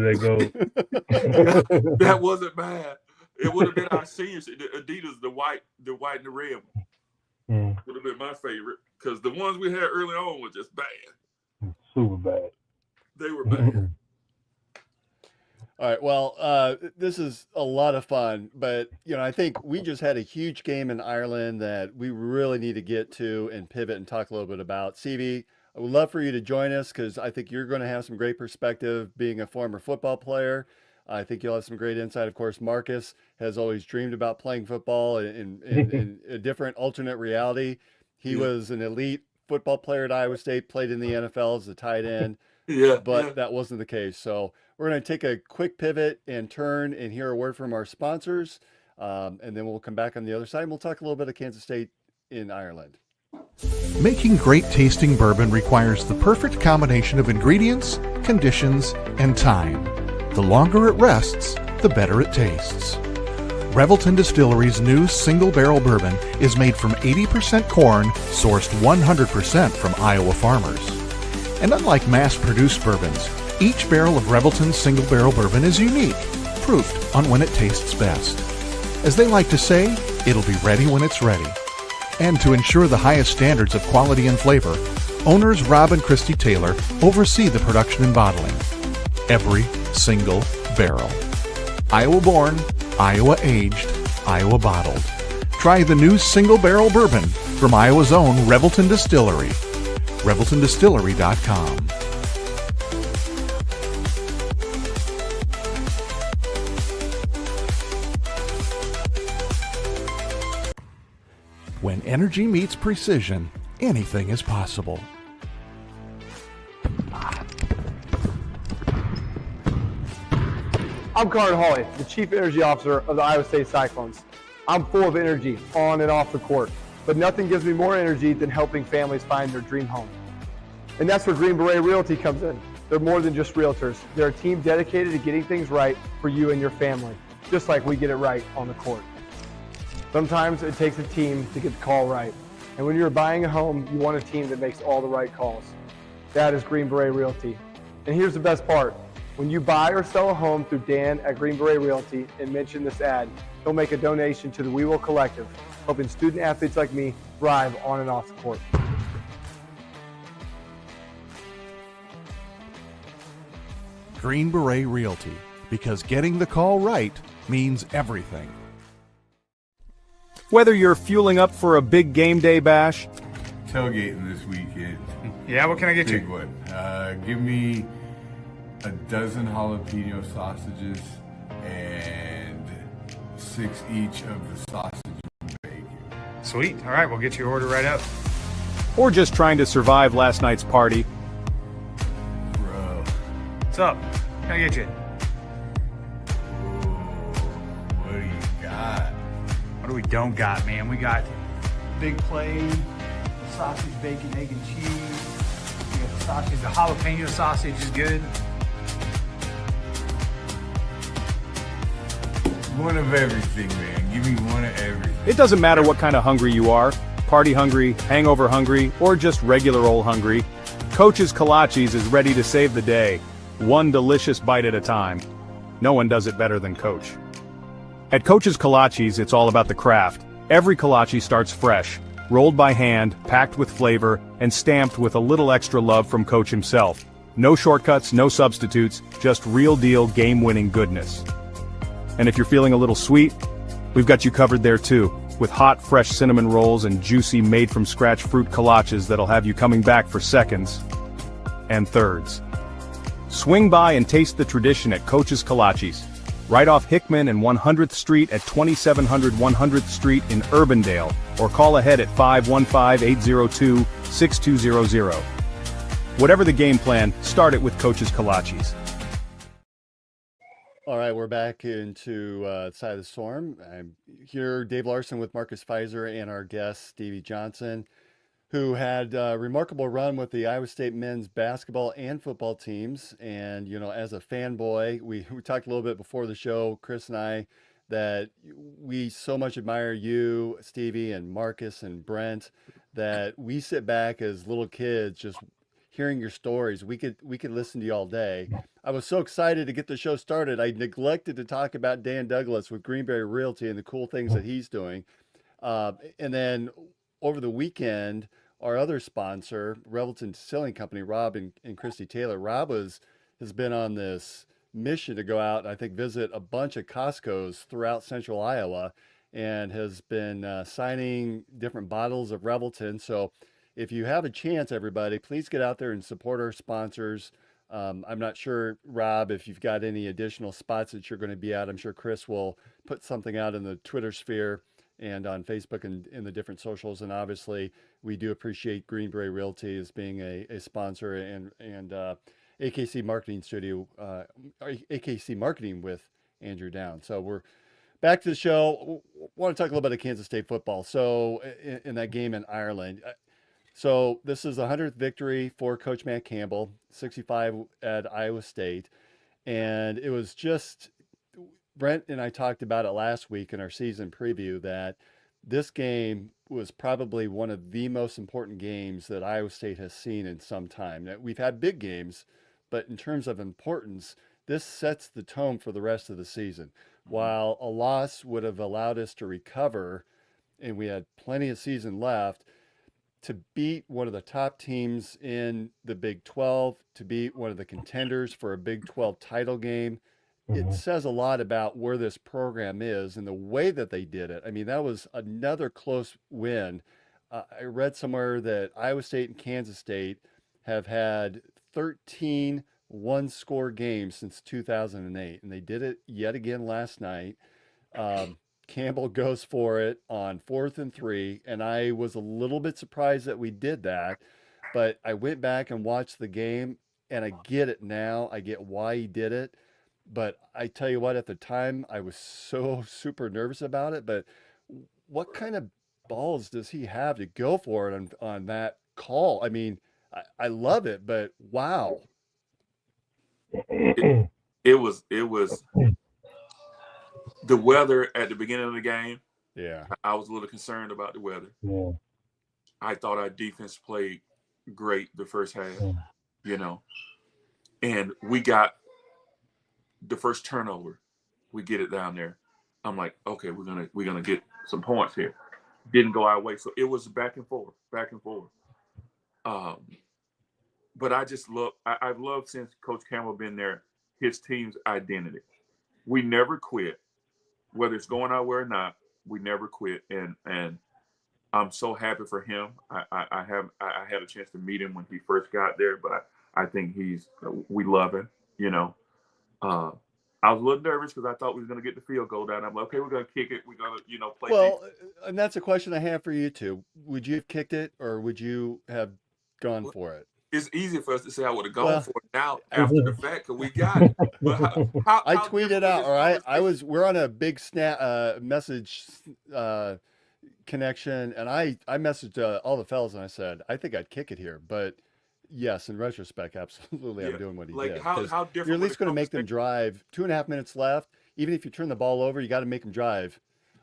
that gold. that wasn't bad. It would have been our seniors, the Adidas, the white and the red one. Would have been my favorite because the ones we had early on were just bad. Super bad. They were bad. All right. Well, this is a lot of fun, but I think we just had a huge game in Ireland that we really need to get to and pivot and talk a little bit about. Stevie, I would love for you to join us because I think you're going to have some great perspective being a former football player. I think you'll have some great insight. Of course, Marcus has always dreamed about playing football in a different alternate reality. He was an elite football player at Iowa State, played in the NFL as a tight end, but that wasn't the case. So we're going to take a quick pivot and turn and hear a word from our sponsors. And then we'll come back on the other side and we'll talk a little bit of Kansas State in Ireland. Making great tasting bourbon requires the perfect combination of ingredients, conditions, and time. The longer it rests, the better it tastes. Revelton Distillery's new single barrel bourbon is made from 80% corn, sourced 100% from Iowa farmers. And unlike mass-produced bourbons, each barrel of Revelton's single barrel bourbon is unique, proofed on when it tastes best. As they like to say, it'll be ready when it's ready. And to ensure the highest standards of quality and flavor, owners Rob and Christy Taylor oversee the production and bottling. Every single barrel. Iowa born, Iowa aged, Iowa bottled. Try the new single barrel bourbon from Iowa's own Revelton Distillery. ReveltonDistillery.com. When energy meets precision, anything is possible. I'm Carter Hawley, the Chief Energy Officer of the Iowa State Cyclones. I'm full of energy on and off the court, but nothing gives me more energy than helping families find their dream home. And that's where Green Beret Realty comes in. They're more than just realtors. They're a team dedicated to getting things right for you and your family, just like we get it right on the court. Sometimes it takes a team to get the call right. And when you're buying a home, you want a team that makes all the right calls. That is Green Beret Realty. And here's the best part. When you buy or sell a home through Dan at Green Beret Realty and mention this ad, he'll make a donation to the We Will Collective, helping student athletes like me thrive on and off the court. Green Beret Realty, because getting the call right means everything. Whether you're fueling up for a big game day bash, tailgating this weekend. Yeah, what can I get Big you? one. Give me a dozen jalapeno sausages and 6 each of the sausage and bacon. Sweet. All right, we'll get your order right up. Or just trying to survive last night's party. Bro. What's up? Can I get you? What do you got? What do we don't got, man? We got big plate, sausage, bacon, egg, and cheese. We got the sausage. The jalapeno sausage is good. One of everything, man. Give me one of everything. It doesn't matter what kind of hungry you are, party hungry, hangover hungry, or just regular old hungry, Coach's Kolaches is ready to save the day, one delicious bite at a time. No one does it better than Coach. At Coach's Kolaches, it's all about the craft. Every kolache starts fresh, rolled by hand, packed with flavor, and stamped with a little extra love from Coach himself. No shortcuts, no substitutes, just real deal game-winning goodness. And if you're feeling a little sweet, we've got you covered there too, with hot, fresh cinnamon rolls and juicy made-from-scratch fruit kolaches that'll have you coming back for seconds and thirds. Swing by and taste the tradition at Coach's Kolaches, right off Hickman and 100th Street at 2700 100th Street in Urbandale, or call ahead at 515-802-6200. Whatever the game plan, start it with Coach's Kolaches. All right, we're back into Side of the Storm. I'm here, Dave Larson with Marcus Pfizer and our guest, Stevie Johnson, who had a remarkable run with the Iowa State men's basketball and football teams. And, you know, as a fanboy, we talked a little bit before the show, Chris and I, that we so much admire you, Stevie, and Marcus and Brent, that we sit back as little kids just hearing your stories. We could listen to you all day. I was so excited to get the show started. I neglected to talk about Dan Douglas with Green Beret Realty and the cool things that he's doing. And then over the weekend, our other sponsor, Revelton Distilling Company, Rob and Christy Taylor. Rob has been on this mission to go out and I think visit a bunch of Costco's throughout central Iowa and has been signing different bottles of Revelton. So if you have a chance, everybody, please get out there and support our sponsors. I'm not sure, Rob, if you've got any additional spots that you're going to be at. I'm sure Chris will put something out in the Twitter sphere and on Facebook and in the different socials. And obviously, we do appreciate Green Beret Realty as being a sponsor and AKC Marketing Studio, AKC Marketing with Andrew Downs. So we're back to the show. Want to talk a little bit of Kansas State football. So in that game in Ireland. So this is the 100th victory for Coach Matt Campbell, 65 at Iowa State. And it was just, Brent and I talked about it last week in our season preview, that this game was probably one of the most important games that Iowa State has seen in some time. Now, we've had big games, but in terms of importance, this sets the tone for the rest of the season. While a loss would have allowed us to recover, and we had plenty of season left, to beat one of the top teams in the Big 12, to beat one of the contenders for a Big 12 title game, it says a lot about where this program is and the way that they did it. I mean, that was another close win. I read somewhere that Iowa State and Kansas State have had 13 one-score games since 2008, and they did it yet again last night. Campbell goes for it on 4th and 3, and I was a little bit surprised that we did that, but I went back and watched the game, and I get it now. I get why he did it, but I tell you what, at the time, I was so super nervous about it, but what kind of balls does he have to go for it on that call? I mean, I love it, but wow. It was the weather at the beginning of the game. Yeah. I was a little concerned about the weather. Yeah. I thought our defense played great the first half, and we got the first turnover. We get it down there. I'm like, okay, we're gonna get some points here. Didn't go our way, so it was back and forth. But I've loved since Coach Campbell been there, his team's identity. We never quit. Whether it's going our way or not, we never quit, and I'm so happy for him. I had a chance to meet him when he first got there, but I think we love him. I was a little nervous because I thought we were going to get the field goal down. I'm like, okay, we're going to kick it. We're going to play. Well, and that's a question I have for you too. Would you have kicked it, or would you have gone for it? It's easy for us to say I would have gone for it now after the fact because we got it. But I tweeted out, all right. We're on a big message connection, and I messaged all the fellas and I said, I think I'd kick it here, but yes, in retrospect, absolutely, I'm doing what he did. How different? You're at least going to make them drive. 2.5 minutes left. Even if you turn the ball over, you got to make them drive.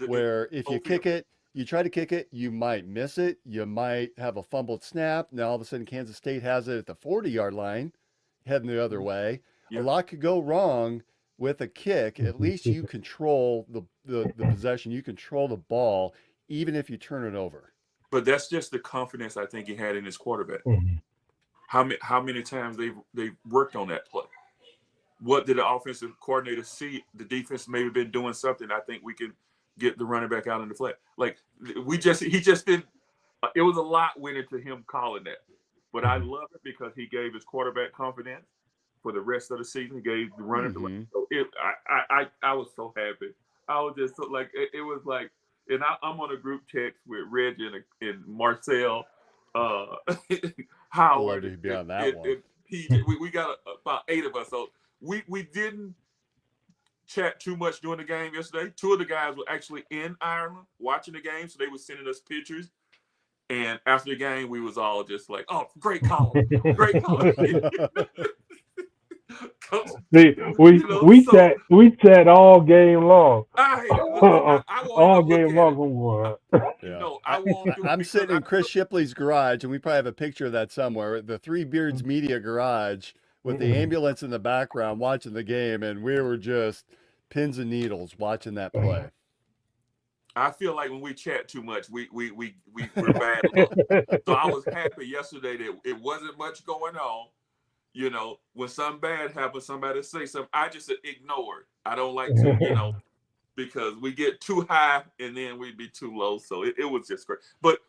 Where if you kick it, you try to kick it, you might miss it. You might have a fumbled snap. Now all of a sudden Kansas State has it at the 40-yard line, heading the other way. A lot could go wrong with a kick. At least you control the possession. You control the ball, even if you turn it over. But that's just the confidence I think he had in his quarterback. How many times they worked on that play? What did the offensive coordinator see? The defense maybe been doing something. I think we can get the running back out in the flat. Like he just didn't. It was a lot went into him calling that, but I love it because he gave his quarterback confidence for the rest of the season. He gave the running. So I was so happy. I was just so, like it was like, and I'm on a group text with Reggie and Marcel, Howard. To be on that one. And PJ. We got about 8 of us. So we didn't chat too much during the game yesterday. 2 of the guys were actually in Ireland watching the game, so they were sending us pictures. And after the game, we was all just like, "Oh, great call, great call." We chat all game long. All game long. I'm sitting in Chris Shipley's garage, and we probably have a picture of that somewhere. The Three Beards Media garage with the ambulance in the background watching the game, and we were just pins and needles watching that play. I feel like when we chat too much, we're bad. So I was happy yesterday that it wasn't much going on. When something bad happens, somebody say something, I just ignore it. I don't like to, because we get too high and then we'd be too low. So it was just great. But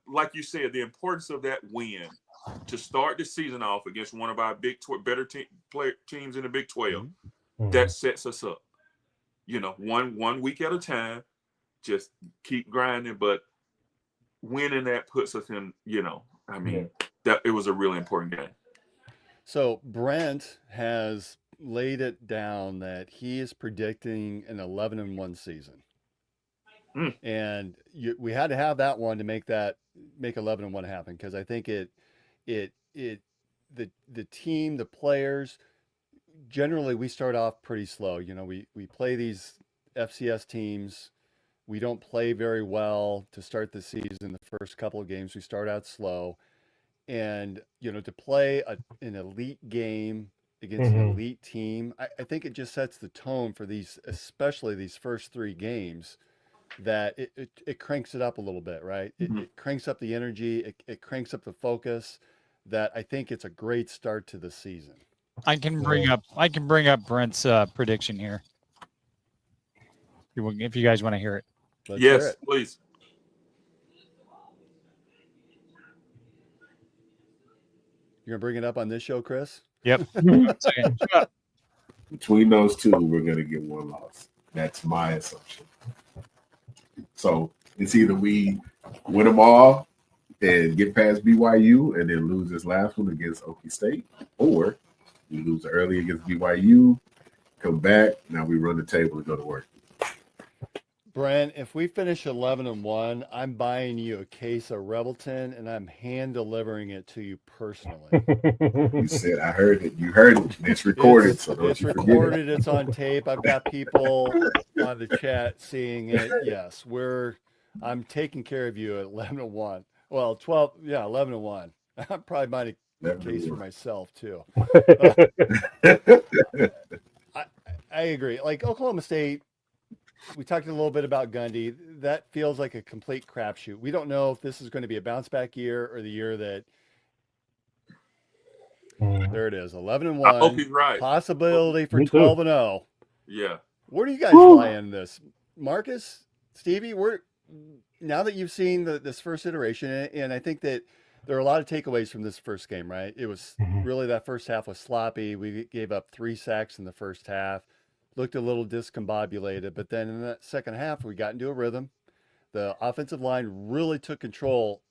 like you said, the importance of that win to start the season off against one of our better teams in the Big 12, that sets us up. One week at a time. just keep grinding. But winning that puts us in, that it was a really important game. So Brent has laid it down that he is predicting an 11-1 season. And we had to have that one to make 11-1 happen, because I think the team, the players, generally we start off pretty slow. We play these FCS teams. We don't play very well to start the season. The first couple of games we start out slow, and to play an elite game against an elite team, I think it just sets the tone for these, especially these first 3 games, that it cranks it up a little bit, right? It cranks up the energy, it cranks up the focus. That I think it's a great start to the season. I can bring up Brent's prediction here, if you guys want to hear it. Let's hear Yes, it. please. You're gonna bring it up on this show, Chris? Yep. Between those two, we're going to get one loss. That's my assumption. So it's either we win them all and get past BYU and then lose this last one against Okie State, or we lose early against BYU, come back, now we run the table and go to work. Brent, if we finish 11-1, I'm buying you a case of Revelton and I'm hand delivering it to you personally. You said, I heard it. You heard it. It's recorded, so don't It's you forget recorded. it. It's on tape. I've got people on the chat seeing it. Yes, I'm taking care of you at 11-1. Well, 11-1. I'm probably buying a case for myself too. I agree. Like Oklahoma State, we talked a little bit about Gundy. That feels like a complete crapshoot. We don't know if this is going to be a bounce back year or the year that. There it is, 11-1. I hope he's right. Possibility for 12-0. Yeah. Where do you guys lie in this, Marcus, Stevie? Now that you've seen this first iteration, and I think that there are a lot of takeaways from this first game, right? It was really, that first half was sloppy. We gave up 3 sacks in the first half. Looked a little discombobulated, but then in that second half, we got into a rhythm. The offensive line really took control,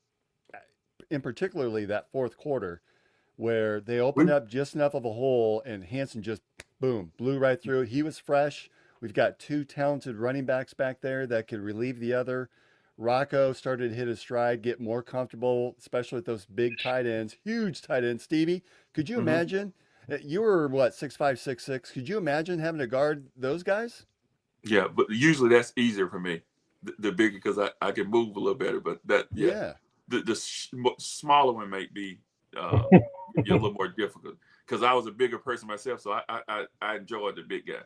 in particularly that fourth quarter, where they opened up just enough of a hole and Hansen just, boom, blew right through. He was fresh. We've got 2 talented running backs back there that could relieve the other. Rocco started to hit his stride, get more comfortable, especially with those big tight ends, huge tight ends. Stevie, could you imagine? You were what, 6'5", 6'6"? Could you imagine having to guard those guys? Yeah, but usually that's easier for me, the bigger, because I can move a little better. But the smaller one may be a little more difficult, because I was a bigger person myself, so I enjoyed the big guy.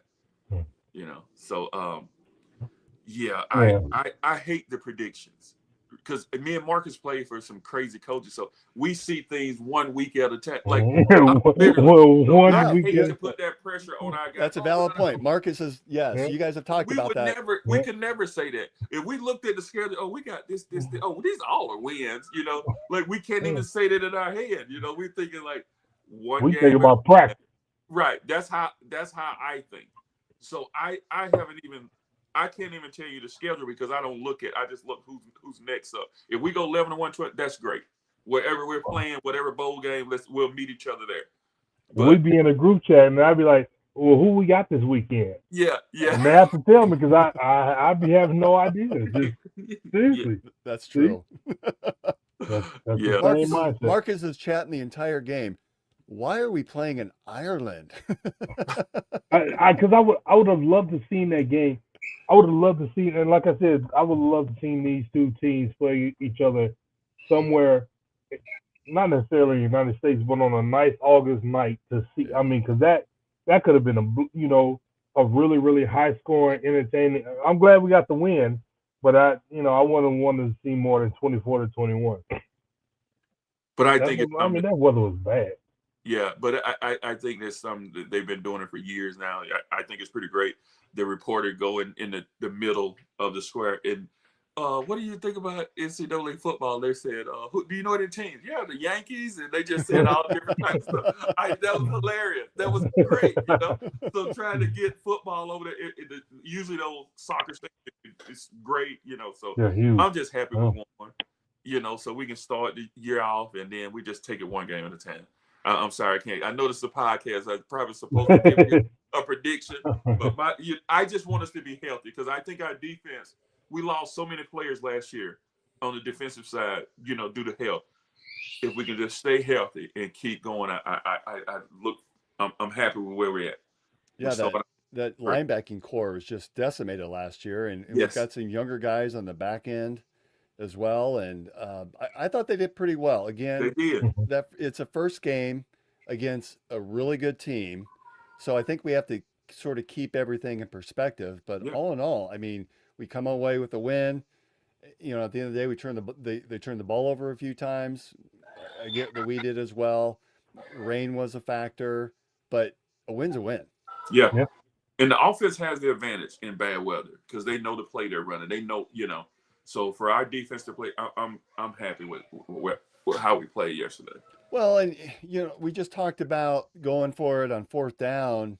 So I hate the predictions, because me and Marcus play for some crazy coaches, so we see things 1 week at a time. Like, I hate to put that pressure on our guys. That's a valid point. Marcus says, yes, you guys have talked about that. We could never say that. If we looked at the schedule, we got this, these all are wins, like we can't even say that in our head. We're thinking like one we game. think about practice. Right. That's how I think. So I can't even tell you the schedule, because I don't look at. I just look who's next up. If we go 11-1, that's great. Wherever we're playing, whatever bowl game, we'll meet each other there. But we'd be in a group chat, and I'd be like, "Well, who we got this weekend?" Yeah. And they have to tell me, because I'd be having no idea. Seriously, that's true. That's the same mindset. Marcus is chatting the entire game. Why are we playing in Ireland? Because I would have loved to seen that game. I would have loved to see, and like I said, I would have loved to seen these 2 teams play each other somewhere, not necessarily in the United States, but on a nice August night to see. I mean, because that could have been a really, really high scoring, entertaining. I'm glad we got the win, but I would have wanted to see more than 24-21. But I that weather was bad. Yeah, but I think there's something that they've been doing it for years now. I think it's pretty great. The reporter going in the middle of the square, and what do you think about NCAA football? They said, who do you know any teams? Yeah, the Yankees, and they just said all different types of stuff. That was hilarious. That was great, you know. So trying to get football over there, usually those soccer stadiums, it's great, you know. So Yeah, huge. I'm just happy Oh. we won, you know, so we can start the year off, and then we just take it one game at a time. I'm sorry, I can't. I know this is a podcast. I'm probably supposed to give you a prediction, but I just want us to be healthy because I think our defense. We lost so many players last year on the defensive side, you know, due to health. If we can just stay healthy and keep going, I'm happy with where we're at. Yeah, that linebacking core was just decimated last year, and we've Yes. got some younger guys on the back end as well. And I thought they did pretty well. Again, They did. that it's a first game against a really good team, so I think we have to sort of keep everything in perspective. But Yeah. all in all, I mean, we come away with a win. You know, at the end of the day, we turned they turned the ball over a few times. I get that we did as well. Rain was a factor, but a win's a win. Yeah. Yep. And the offense has the advantage in bad weather because they know the play they're running. They know, you know. So for our defense to play, I'm happy with how we played yesterday. Well, and you know, we just talked about going for it on fourth down.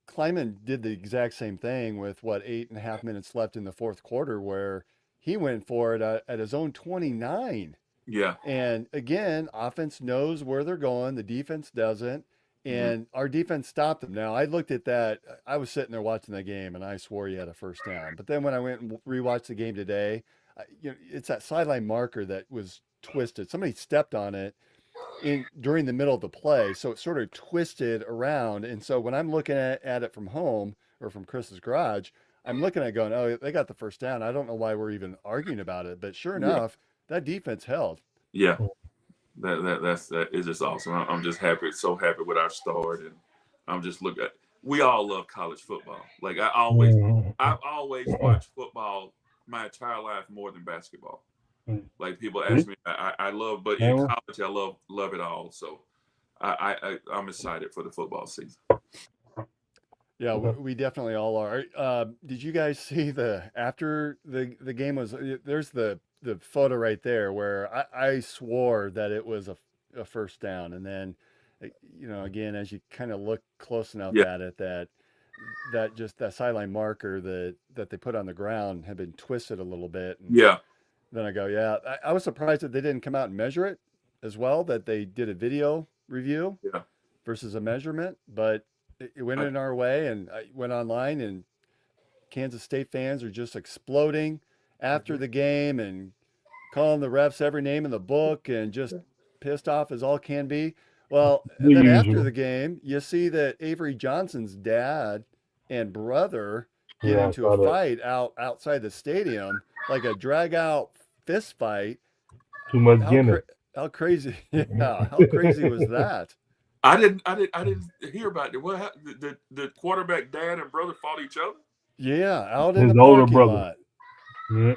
Kleiman did the exact same thing with 8.5 minutes left in the fourth quarter, where he went for it at his own 29. Yeah. And again, offense knows where they're going, the defense doesn't, and our defense stopped them. Now, I looked at that. I was sitting there watching the game, and I swore he had a first down. But then when I went and rewatched the game today, you know, it's that sideline marker that was twisted. Somebody stepped on it during the middle of the play, so it sort of twisted around. And so when I'm looking at it from home or from Chris's garage, I'm looking at it going, oh, they got the first down. I don't know why we're even arguing about it, but sure enough, that defense held. Yeah. That is just awesome. I'm just happy, so happy with our start, and I'm just looking at. We all love college football. Like I've always watched football my entire life more than basketball. Like people ask me, I love, but in college I love it all. So I'm excited for the football season. Yeah, we definitely all are. Did you guys see after the game was? There's the photo right there where I swore that it was a first down, and then, you know, again, as you kind of look close enough at it, that sideline marker that they put on the ground had been twisted a little bit. And then I go, I was surprised that they didn't come out and measure it as well. That they did a video review versus a measurement, but it went in our way, and I went online, and Kansas State fans are just exploding after the game and calling the refs every name in the book and just pissed off as all can be. Well, and then after the game, you see that Avery Johnson's dad and brother get into a fight outside the stadium, like a drag out fist fight. Too much Guinness. How crazy? Yeah, how crazy was that? I didn't hear about it. What happened? The quarterback dad and brother fought each other? Yeah, out in His the older parking brother. lot. Yeah.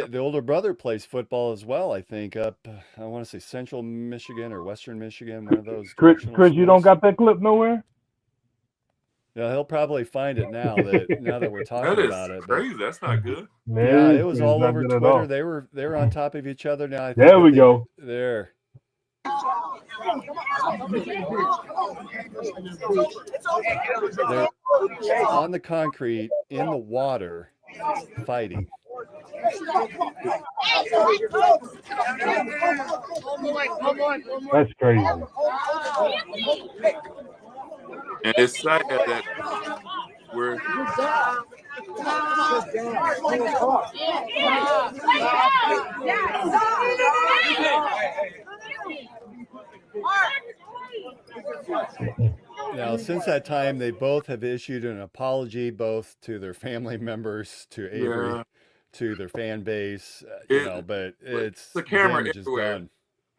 The older brother plays football as well, I think, up, I want to say Central Michigan or Western Michigan, one of those. Chris, schools. you don't got that clip nowhere? Yeah, he'll probably find it now that we're talking about it. Crazy. That's not good. Yeah, it was all over Twitter. They were on top of each other now. I think there we go. There. They're on the concrete in the water fighting. That's crazy. And it's sad that we're now, since that time, they both have issued an apology, both to their family members, to Avery, to their fan base. But it's the camera damage everywhere. is done.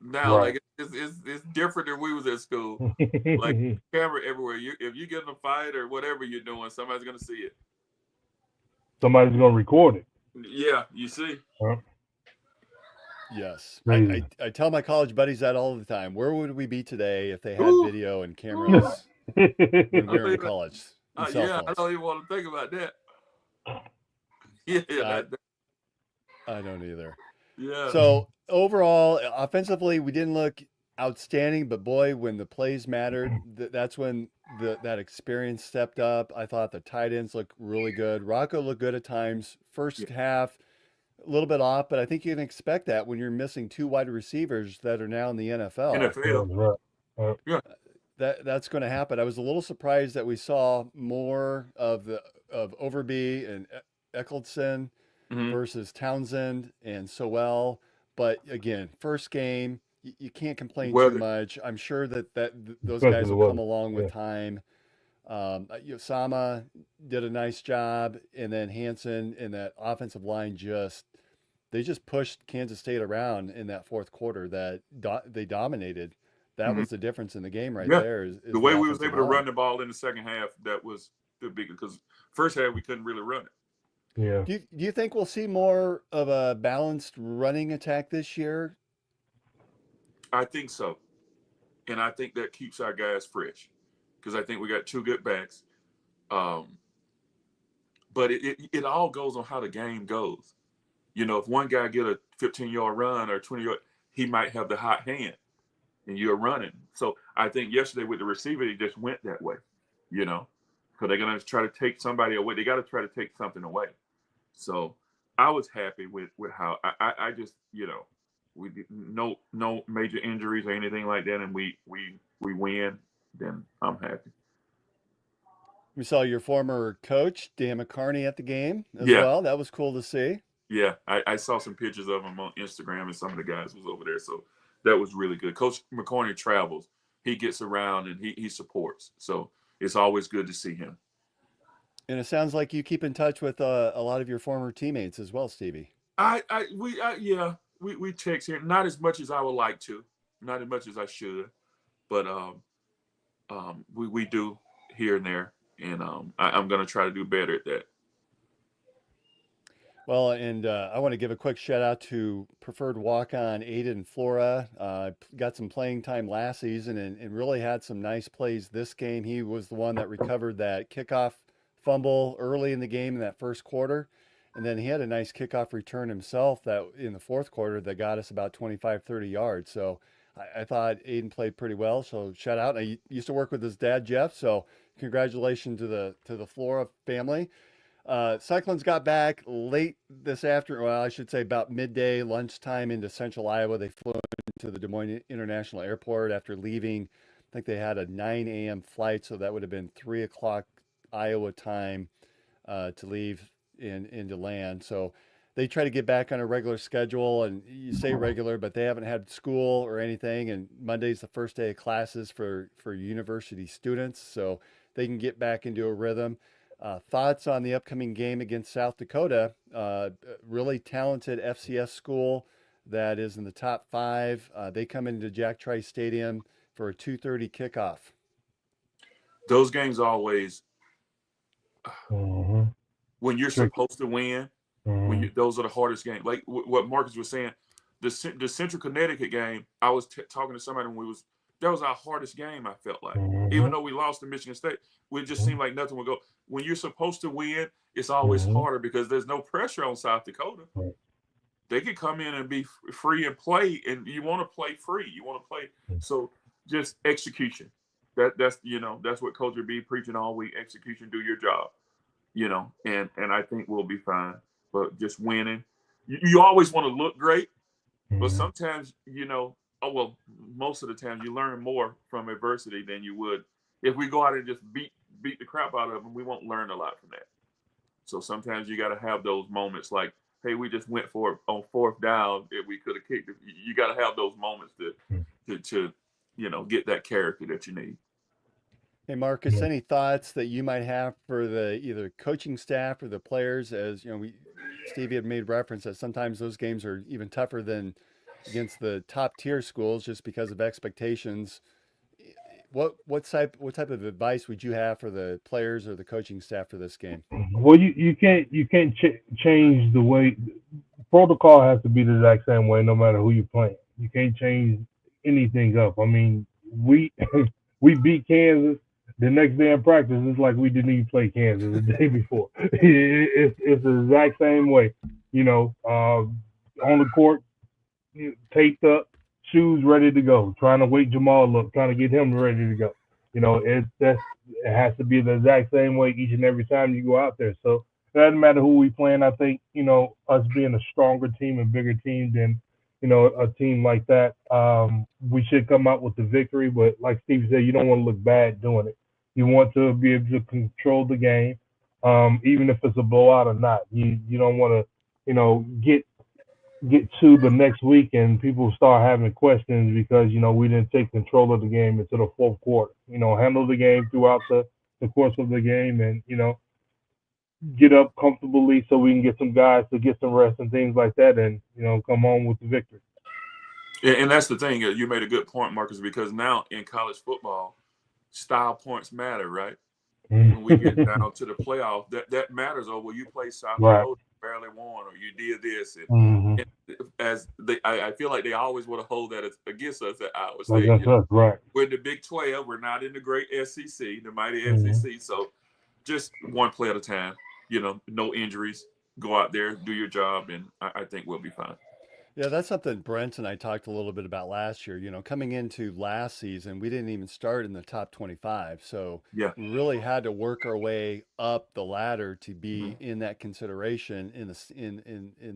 Now, like it's different than we was at school. Like camera everywhere. If you get in a fight or whatever you're doing, somebody's gonna see it. Somebody's gonna record it. Yeah, you see. Yes, I tell my college buddies that all the time. Where would we be today if they had video and cameras when we were in college? Yeah, I don't even want to think about that. Yeah, I don't either. yeah. So overall, offensively, we didn't look outstanding, but boy, when the plays mattered, that's when that experience stepped up. I thought the tight ends looked really good. Rocco looked good at times. First half, a little bit off, but I think you can expect that when you're missing two wide receivers that are now in the NFL. NFL. Yeah. That's going to happen. I was a little surprised that we saw more of Overby and Eccleston Mhm. versus Townsend and Sowell. But again, first game, you can't complain too Whether much. I'm sure that those Especially guys the will come weather. along with Yeah. time. Sama did a nice job, and then Hanson and that offensive line they just pushed Kansas State around in that fourth quarter. They dominated. That Mhm. was the difference in the game right Yeah. there. The Is the way we was offensive able to line. run the ball in the second half, that was the big, because first half we couldn't really run it. Yeah. Do you think we'll see more of a balanced running attack this year? I think so, and I think that keeps our guys fresh, because I think we got two good backs. But it all goes on how the game goes. You know, if one guy get a 15-yard run or 20-yard, he might have the hot hand, and you're running. So I think yesterday with the receiver, it just went that way. You know, because they're gonna try to take somebody away. They got to try to take something away. So I was happy with how I just, you know, we no major injuries or anything like that, and we win. Then I'm happy. We saw your former coach, Dan McCarney, at the game as Yeah, well. That was cool to see. yeah. I saw some pictures of him on Instagram, and some of the guys was over there. So that was really good. Coach McCarney travels. He gets around and he supports. So it's always good to see him. And it sounds like you keep in touch with a lot of your former teammates as well, Stevie. Yeah, we text here, not as much as I would like to, not as much as I should, but we do here and there, and I'm gonna try to do better at that. Well, and I want to give a quick shout out to preferred walk-on Aiden Flora. Got some playing time last season and really had some nice plays this game. He was the one that recovered that kickoff fumble early in the game in that first quarter. And then he had a nice kickoff return himself that in the fourth quarter that got us about 25, 30 yards. So I thought Aiden played pretty well. So shout out. I used to work with his dad, Jeff. So congratulations to the Flora family. Cyclones got back late this afternoon. Well, I should say about midday lunchtime into central Iowa. They flew into the Des Moines International Airport after leaving. I think they had a 9 a.m. flight, so that would have been 3 o'clock Iowa time to leave into land. So they try to get back on a regular schedule, and you say regular, but they haven't had school or anything. And Monday's the first day of classes for university students, so they can get back into a rhythm. Thoughts on the upcoming game against South Dakota? Really talented FCS school that is in the top 5. They come into Jack Trice Stadium for a 2:30 kickoff. Those games always, Mm-hmm. when you're Tricky. supposed to win, Mm-hmm. those are the hardest games. Like what Marcus was saying, the Central Connecticut game. I was talking to somebody when that was our hardest game. I felt like, even though we lost to Michigan State, it just seemed like nothing would go. When you're supposed to win, it's always harder because there's no pressure on South Dakota. Right. They could come in and be free and play, and you want to play free. You want to play. So just execution. That's what Coach will be preaching all week. Execution, do your job. And I think we'll be fine. But just winning, you always want to look great, but sometimes most of the time you learn more from adversity than you would if we go out and just beat the crap out of them. We won't learn a lot from that. So sometimes you got to have those moments like, hey, we just went for it on fourth down if we could have kicked it. You got to have those moments to get that character that you need. Hey, Marcus, any thoughts that you might have for the either coaching staff or the players? As you know, Stevie had made reference that sometimes those games are even tougher than against the top tier schools just because of expectations. What type of advice would you have for the players or the coaching staff for this game? Well, you can't change the way protocol has to be the exact same way no matter who you're playing. You can't change anything up. I mean, we we beat Kansas the next day in practice, it's like we didn't even play Kansas the day before. It's the exact same way, on the court, taped up, shoes ready to go, trying to wake Jamal up, trying to get him ready to go. It has to be the exact same way each and every time you go out there. So it doesn't matter who we playing. I think, us being a stronger team and bigger team than, a team like that, we should come out with the victory. But like Steve said, you don't want to look bad doing it. You want to be able to control the game, even if it's a blowout or not. You don't want to, get to the next week and people start having questions because, we didn't take control of the game into the fourth quarter. Handle the game throughout the course of the game and, get up comfortably so we can get some guys to get some rest and things like that and, come home with the victory. And that's the thing. You made a good point, Marcus, because now in college football, style points matter, right? When we get down to the playoff, that matters. Oh, well, you play South Dakota, barely won, or you did this. And, I feel like they always want to hold that against us at Iowa State. Right. We're in the Big 12. We're not in the great SEC, the mighty SEC. So just one play at a time. No injuries. Go out there, do your job, and I think we'll be fine. Yeah, that's something Brent and I talked a little bit about last year. Coming into last season, we didn't even start in the top 25. So yeah, we really had to work our way up the ladder to be in that consideration in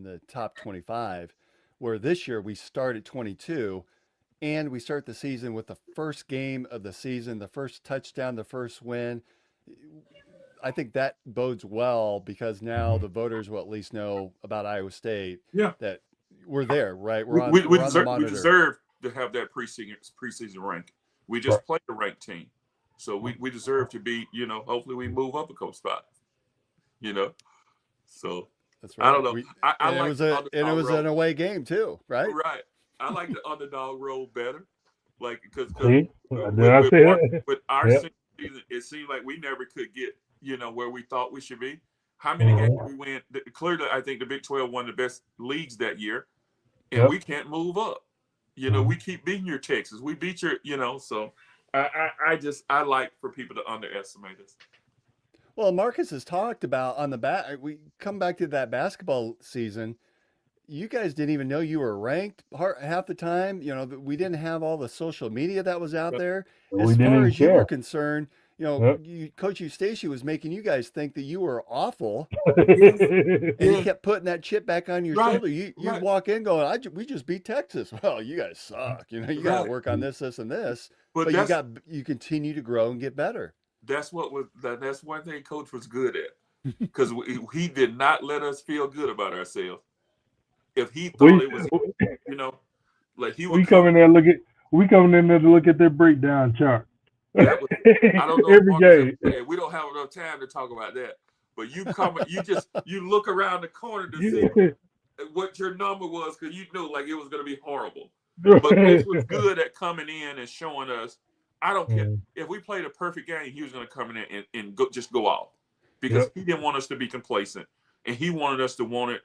the top 25. Where this year we start at 22, and we start the season with the first game of the season, the first touchdown, the first win. I think that bodes well because now the voters will at least know about Iowa State. Yeah, that we're there, right? We're on the monitor. We deserve to have that preseason rank. We just played a ranked team, so we deserve to be. Hopefully we move up a couple spots. So that's right. I don't know. It was an away game too, right? Right. I like the underdog role better, like because with our season, it seemed like we never could get where we thought we should be. How many games we win? Clearly, I think the Big 12 won the best leagues that year, and we can't move up. We keep beating your Texas. We beat your, so I like for people to underestimate us. Well, Marcus has talked about on the back. We come back to that basketball season. You guys didn't even know you were ranked half the time. We didn't have all the social media that was out there. As far as you were concerned, Coach Eustace was making you guys think that you were awful, and he kept putting that chip back on your shoulder. You'd walk in going, we just beat Texas. Well, you guys suck. You got to work on this, and this. But you continue to grow and get better. That's one thing Coach was good at, because he did not let us feel good about ourselves. If he thought it was, like he would come in there to look at their breakdown chart. I don't know. Every game. We don't have enough time to talk about that. But you look around the corner to see what your number was, because you knew like it was going to be horrible. But Coach was good at coming in and showing us. I don't care if we played a perfect game. He was going to come in and go off, because he didn't want us to be complacent, and he wanted us to want it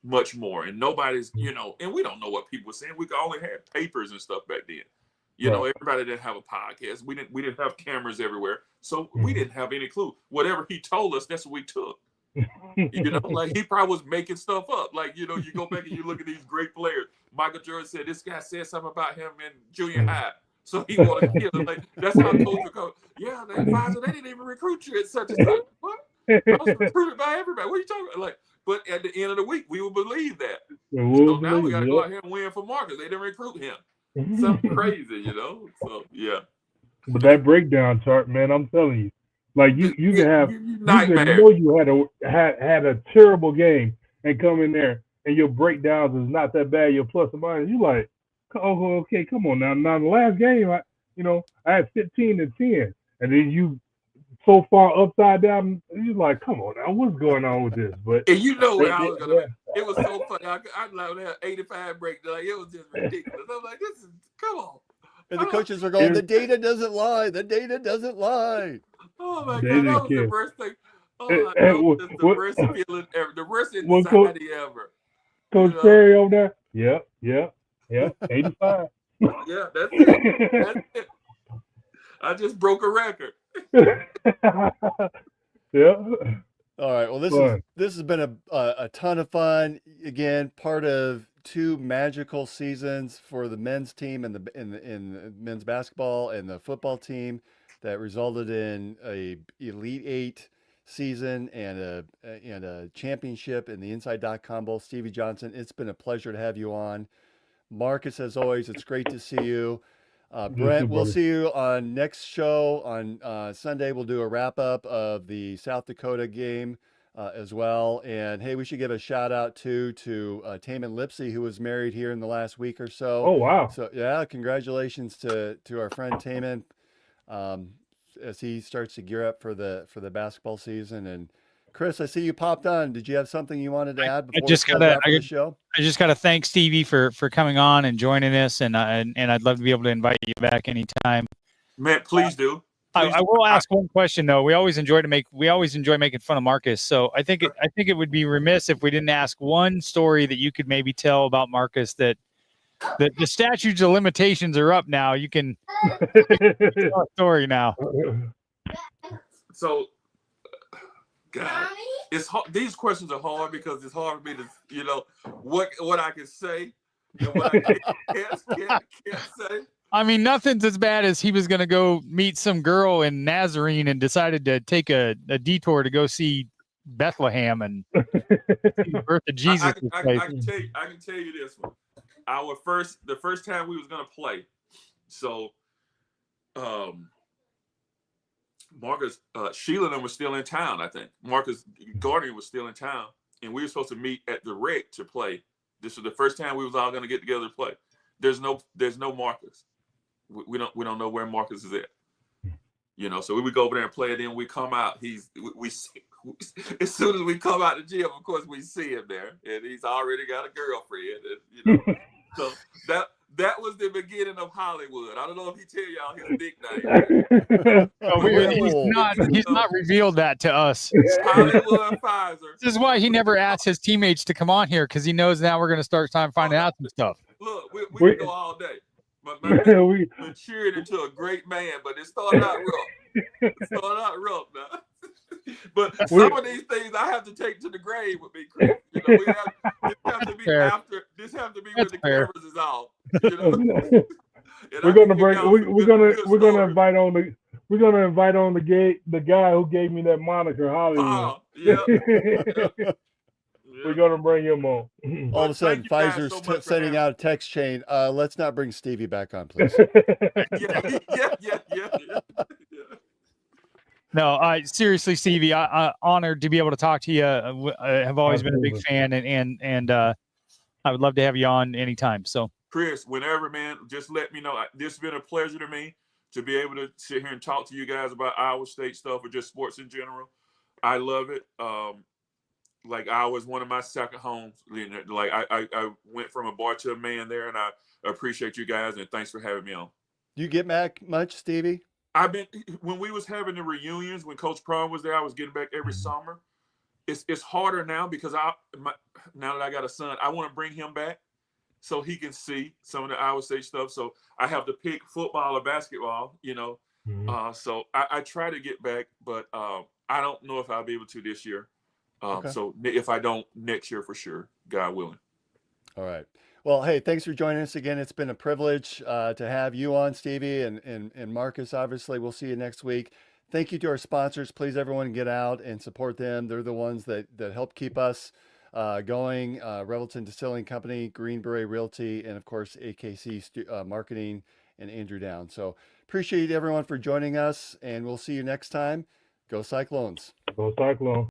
much more. And nobody's, and we don't know what people were saying. We only had papers and stuff back then. Everybody didn't have a podcast. We didn't have cameras everywhere. So we didn't have any clue. Whatever he told us, that's what we took. Like he probably was making stuff up. Like, you go back and you look at these great players. Michael Jordan said, this guy said something about him in junior high. So he wanted to kill him. Like, that's how Coach would go, yeah, they didn't even recruit you at such and such. What? I was recruited by everybody. What are you talking about? Like, but at the end of the week, we will believe that. So now we got to go out here and win for Marcus. They didn't recruit him. Something crazy, So yeah. But that breakdown chart, man, I'm telling you, like you can have nightmare. You had a terrible game and come in there and your breakdowns is not that bad. Your plus or minus, you like, oh, okay, come on now. Now the last game, I had 15 and 10, and then you so far upside down. You're like, come on now, what's going on with this? But and where I was gonna. It was so funny. I like that 85 breakdown. Like, it was just ridiculous. I'm like, come on. And the coaches are going, the data doesn't lie. The data doesn't lie. Oh my God, that was the worst thing. Oh my God, the worst feeling ever. The worst anxiety ever. Coach Terry over there. Yep. 85. Yeah, that's it. I just broke a record. Yeah. All right. Well, Fun. this has been a ton of fun. Again, part of two magical seasons for the men's team and in men's basketball and the football team that resulted in a Elite Eight season and a championship in the Inside.com Bowl. Stevie Johnson, it's been a pleasure to have you on. Marcus, as always, it's great to see you. You too, Brent, we'll buddy. see you on next show on Sunday. We'll do a wrap up of the South Dakota game as well. And hey, we should give a shout out too to Taman Lipsy, who was married here in the last week or so. Oh, wow. So yeah, congratulations to our friend Taman as he starts to gear up for the basketball season. And Chris, I see you popped on. Did you have something you wanted to add before we close out for the show? I just gotta thank Stevie for coming on and joining us, and I'd love to be able to invite you back anytime. Man, please do. Please I will ask one question though. We always enjoy making fun of Marcus. So I think it would be remiss if we didn't ask one story that you could maybe tell about Marcus that the statutes of limitations are up now. You can tell a story now. So, God, it's hard. These questions are hard because it's hard for me to, what I can say and what I can't say. I mean, nothing's as bad as he was going to go meet some girl in Nazarene and decided to take a detour to go see Bethlehem and see the birth of Jesus. I can tell you this one. The first time we was going to play. So, Marcus, Sheila and them was still in town, I think. Marcus Gardner was still in town, and we were supposed to meet at the Rec to play. This was the first time we was all going to get together to play. There's no Marcus. We don't know where Marcus is at. So we would go over there and play, and then we come out. We as soon as we come out the gym, of course we see him there, and he's already got a girlfriend. And, so that was the beginning of Hollywood. I don't know if he tell y'all his nickname. He's not revealed that to us. Hollywood Pfizer. This is why he never asked his teammates to come on here, because he knows now we're going to start time finding out some stuff. Look, we can go all day. But man matured into a great man, but it started out rough. Now. But some of these things I have to take to the grave with me, Chris. This have to be when the cameras is off. We're gonna invite on the guy who gave me that moniker, Hollywood. Yeah. We're gonna bring him on. All of a sudden, Pfizer's sending out a text chain. Let's not bring Stevie back on, please. Yeah. No, seriously, Stevie, I'm honored to be able to talk to you. I have always been a big fan, and I would love to have you on anytime. So, Chris, whenever, man, just let me know. This has been a pleasure to me to be able to sit here and talk to you guys about Iowa State stuff or just sports in general. I love it. Like Iowa was one of my second homes. Like I went from a boy to a man there, and I appreciate you guys, and thanks for having me on. You get back much, Stevie? When we was having the reunions, when Coach Prom was there, I was getting back every summer. It's harder now because now that I got a son, I want to bring him back so he can see some of the Iowa State stuff. So I have to pick football or basketball, So I try to get back, but I don't know if I'll be able to this year. Okay. So if I don't, next year for sure, God willing. All right. Well, hey, thanks for joining us again. It's been a privilege to have you on, Stevie, and Marcus. Obviously, we'll see you next week. Thank you to our sponsors. Please, everyone, get out and support them. They're the ones that help keep us going. Revelton Distilling Company, Green Beret Realty, and of course, AKC Marketing and Andrew Down. So appreciate everyone for joining us, and we'll see you next time. Go Cyclones. Go Cyclones.